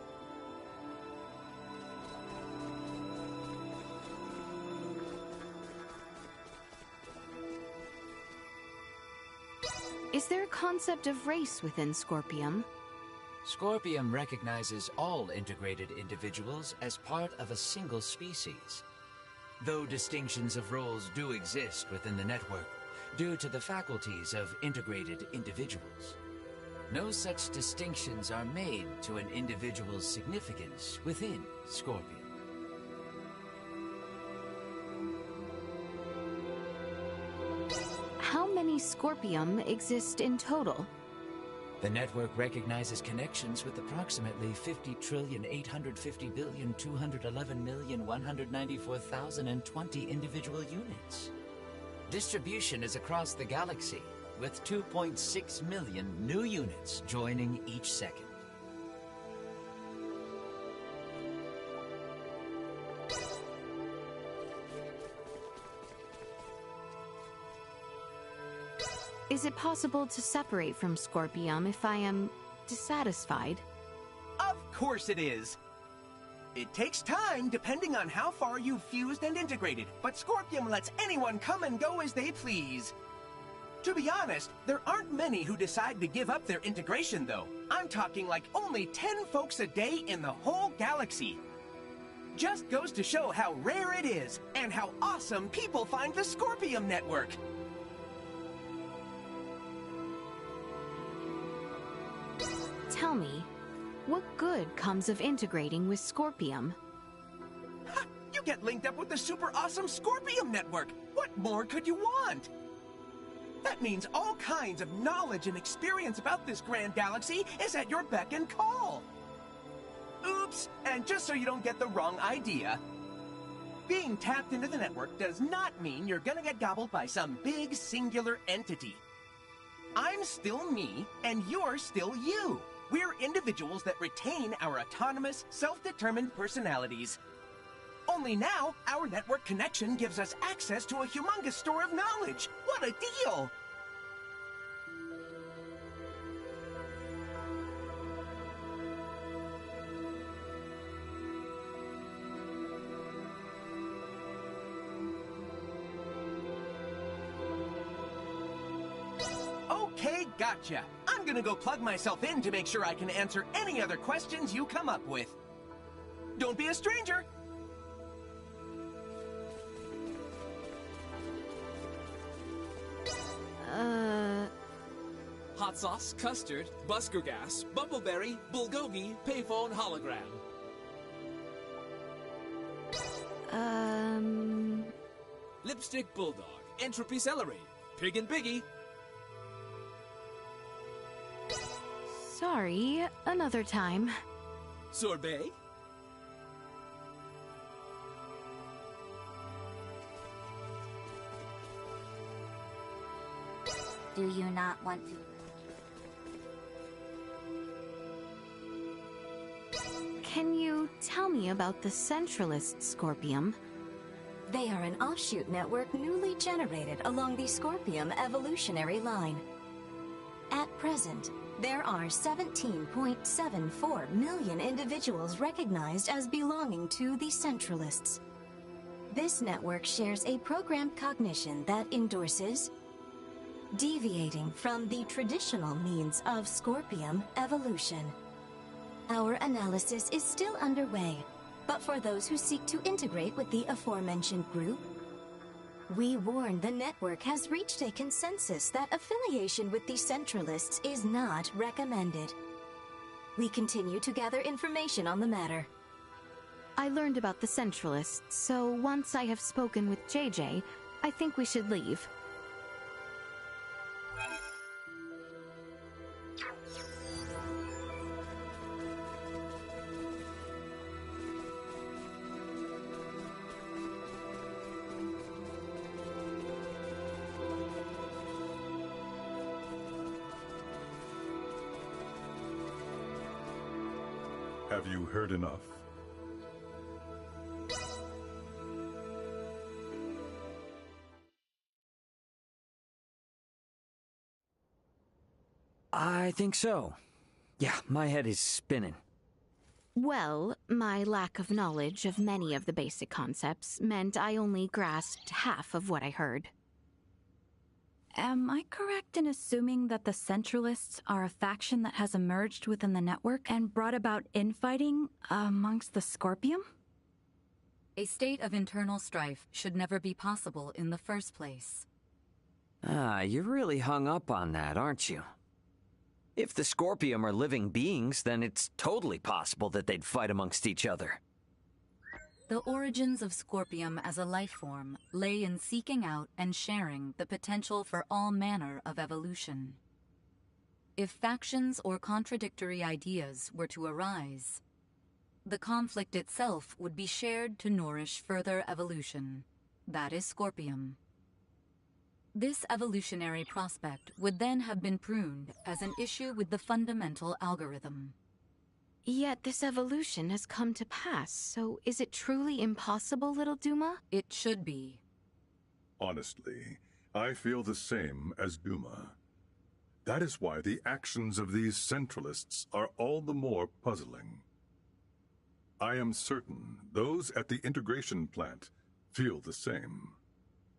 Is there a concept of race within Scorpium? Scorpium recognizes all integrated individuals as part of a single species. Though distinctions of roles do exist within the network, due to the faculties of integrated individuals, no such distinctions are made to an individual's significance within Scorpium. How many Scorpium exist in total? The network recognizes connections with approximately 50,850,211,194,020 individual units. Distribution is across the galaxy, with 2.6 million new units joining each second. Is it possible to separate from Scorpium if I am dissatisfied? Of course it is. It takes time depending on how far you've fused and integrated, but Scorpium lets anyone come and go as they please. To be honest, there aren't many who decide to give up their integration, though. I'm talking like only 10 folks a day in the whole galaxy. Just goes to show how rare it is, and how awesome people find the Scorpium network. Tell me, what good comes of integrating with Scorpium? Ha! You get linked up with the super awesome Scorpium network! What more could you want? That means all kinds of knowledge and experience about this grand galaxy is at your beck and call! Oops, and just so you don't get the wrong idea, being tapped into the network does not mean you're gonna get gobbled by some big singular entity. I'm still me, and you're still you. We're individuals that retain our autonomous, self-determined personalities. Only now, our network connection gives us access to a humongous store of knowledge. What a deal! Okay, gotcha. I'm gonna go plug myself in to make sure I can answer any other questions you come up with. Don't be a stranger! Hot sauce, custard, busker gas, bumbleberry, bulgogi, payphone, hologram. Lipstick bulldog, entropy celery, pig and piggy. Sorry, another time. Sorbet? Do you not want to? Can you tell me about the Centralist Scorpium? They are an offshoot network newly generated along the Scorpium evolutionary line. At present, there are 17.74 million individuals recognized as belonging to the Centralists. This network shares a programmed cognition that endorses deviating from the traditional means of Scorpium evolution. Our analysis is still underway, but for those who seek to integrate with the aforementioned group, we warn the network has reached a consensus that affiliation with the Centralists is not recommended. We continue to gather information on the matter. I learned about the Centralists, so once I have spoken with JJ, I think we should leave. Have you heard enough? I think so. Yeah, my head is spinning. Well, my lack of knowledge of many of the basic concepts meant I only grasped half of what I heard. Am I correct in assuming that the Centralists are a faction that has emerged within the network and brought about infighting amongst the Scorpium? A state of internal strife should never be possible in the first place. Ah, you're really hung up on that, aren't you? If the Scorpium are living beings, then it's totally possible that they'd fight amongst each other. The origins of Scorpium as a life form lay in seeking out and sharing the potential for all manner of evolution. If factions or contradictory ideas were to arise, the conflict itself would be shared to nourish further evolution. That is Scorpium. This evolutionary prospect would then have been pruned as an issue with the fundamental algorithm. Yet this evolution has come to pass, so is it truly impossible, little Duma? It should be. Honestly, I feel the same as Duma. That is why the actions of these Centralists are all the more puzzling. I am certain those at the integration plant feel the same.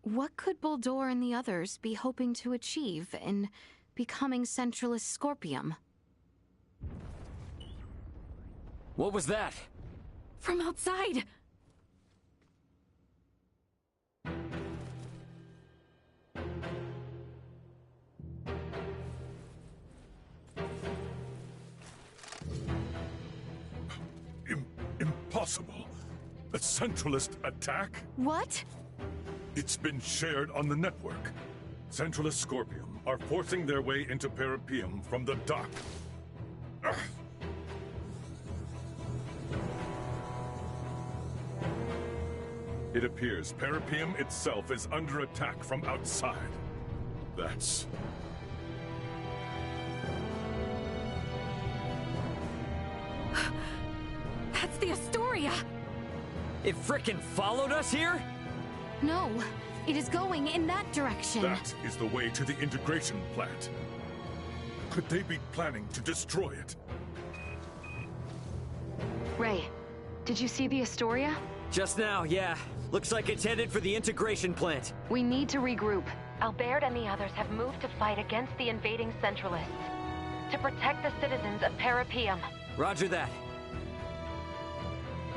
What could Bulldor and the others be hoping to achieve in becoming Centralist Scorpium? What was that? From outside! Impossible. A Centralist attack? What? It's been shared on the network. Centralist Scorpium are forcing their way into Parapium from the dock. Ugh. It appears Parapium itself is under attack from outside. That's... That's the Astoria! It frickin' followed us here? No, it is going in that direction. That is the way to the integration plant. Could they be planning to destroy it? Ray, did you see the Astoria? Just now, yeah. Looks like it's headed for the integration plant. We need to regroup. Albert and the others have moved to fight against the invading Centralists. To protect the citizens of Parapium. Roger that.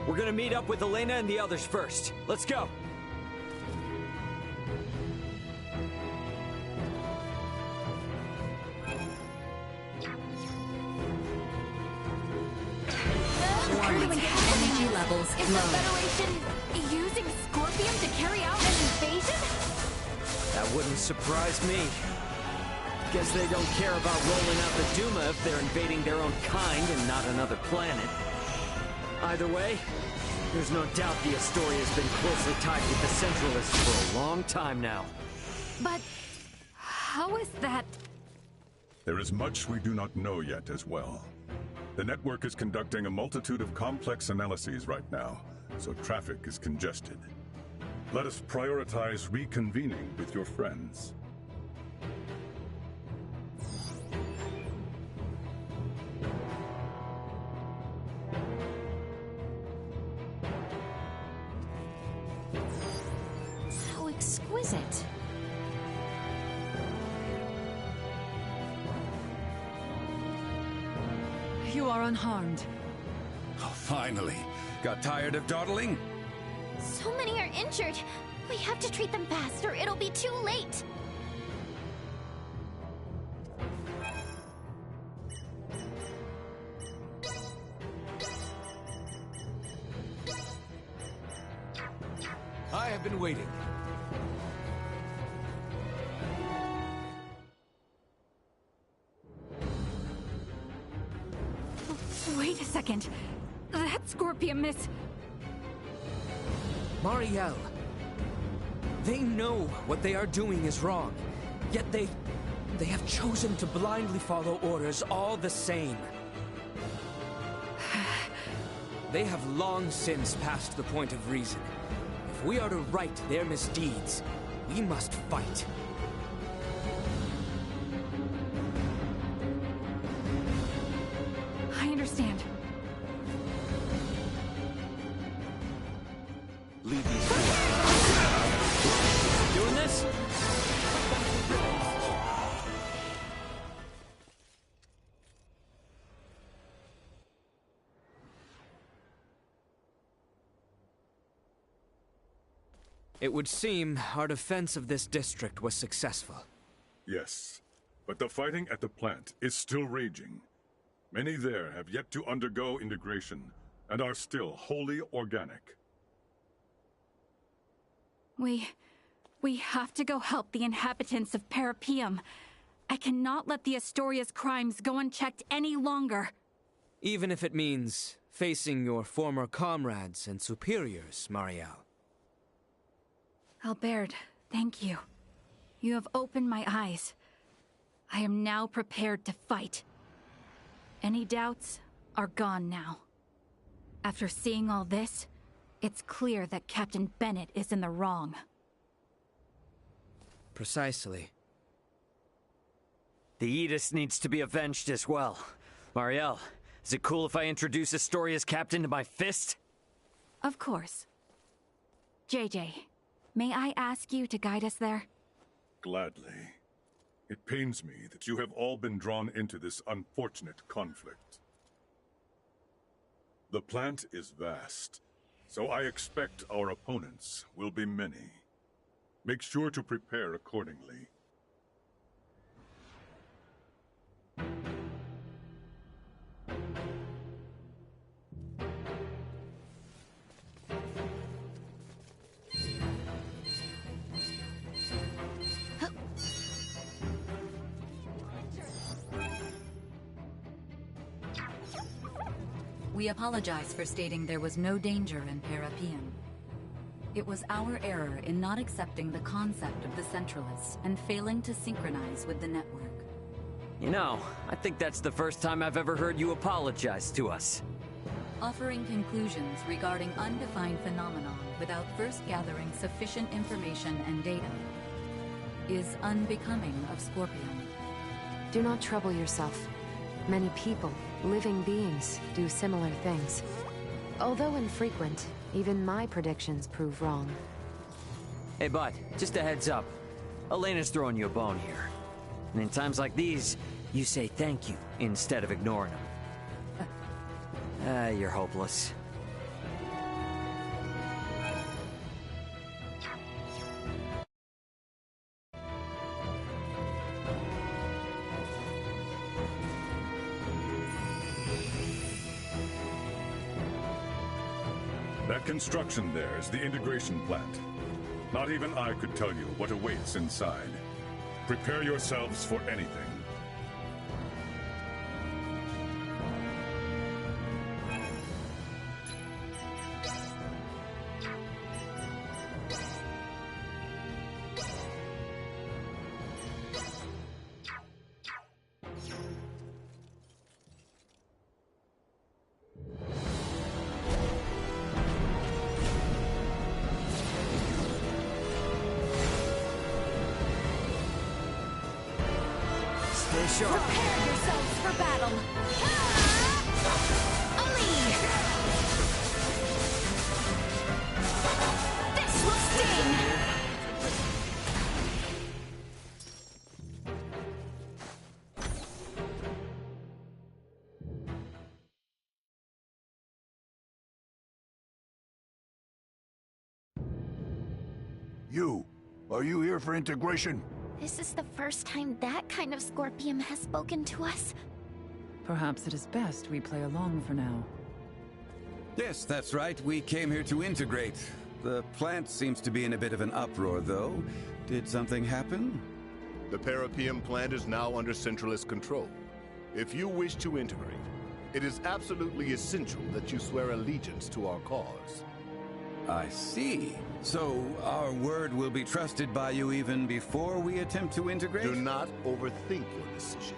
We're gonna meet up with Elena and the others first. Let's go. Energy levels Is the Federation using Scorpium to carry out an invasion? That wouldn't surprise me. Guess they don't care about rolling out the Duma if they're invading their own kind and not another planet. Either way, there's no doubt the Astoria has been closely tied with the Centralists for a long time now. But how is that? There is much we do not know yet as well. The network is conducting a multitude of complex analyses right now, so traffic is congested. Let us prioritize reconvening with your friends. How exquisite. You are unharmed. Oh, finally. Got tired of dawdling? So many are injured. We have to treat them fast or it'll be too late. I have been waiting. Wait a second. That Scorpium is... Marielle. They know what they are doing is wrong. Yet they have chosen to blindly follow orders all the same. They have long since passed the point of reason. If we are to right their misdeeds, we must fight. It would seem our defense of this district was successful. Yes, but the fighting at the plant is still raging. Many there have yet to undergo integration and are still wholly organic. We have to go help the inhabitants of Parapium. I cannot let the Astoria's crimes go unchecked any longer. Even if it means facing your former comrades and superiors, Marielle. Albert, thank you. You have opened my eyes. I am now prepared to fight. Any doubts are gone now. After seeing all this, it's clear that Captain Bennett is in the wrong. Precisely. The Aegis needs to be avenged as well. Marielle, is it cool if I introduce Astoria's captain to my fist? Of course. JJ, may I ask you to guide us there? Gladly. It pains me that you have all been drawn into this unfortunate conflict. The plant is vast, so I expect our opponents will be many. Make sure to prepare accordingly. We apologize for stating there was no danger in Parapium. It was our error in not accepting the concept of the Centralists and failing to synchronize with the network. You know, I think that's the first time I've ever heard you apologize to us. Offering conclusions regarding undefined phenomenon without first gathering sufficient information and data is unbecoming of Scorpion. Do not trouble yourself. Many people, living beings, do similar things. Although infrequent, even my predictions prove wrong. Hey, bud, just a heads up. Elena's throwing you a bone here. And in times like these, you say thank you instead of ignoring them. You're hopeless. That construction there is the integration plant. Not even I could tell you what awaits inside. Prepare yourselves for anything. Sure. Prepare yourselves for battle! Ali! This will sting! Are you here for integration? This is the first time that kind of Scorpium has spoken to us. Perhaps it is best we play along for now. Yes, that's right. We came here to integrate. The plant seems to be in a bit of an uproar, though. Did something happen? The Parapium plant is now under Centralist control. If you wish to integrate, it is absolutely essential that you swear allegiance to our cause. I see. So, our word will be trusted by you even before we attempt to integrate? Do not overthink your decision.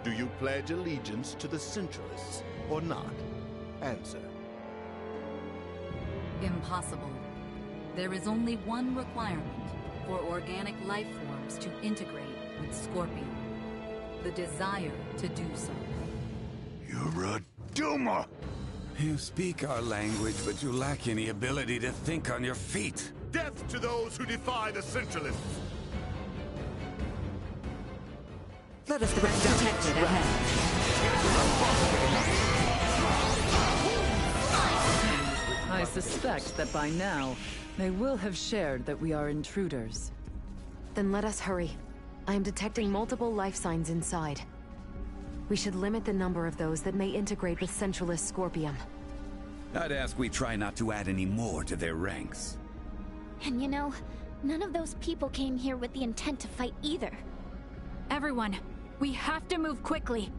Do you pledge allegiance to the Centralists or not? Answer. Impossible. There is only one requirement for organic life forms to integrate with Scorpion. The desire to do so. You're a doomer! You speak our language, but you lack any ability to think on your feet. Death to those who defy the Centralists! Let us threat detected ahead. I suspect that by now, They will have shared that we are intruders. Then let us hurry. I am detecting multiple life signs inside. We should limit the number of those that may integrate with Centralist Scorpium. I'd ask we try not to add any more to their ranks. And you know, none of those people came here with the intent to fight either. Everyone, we have to move quickly.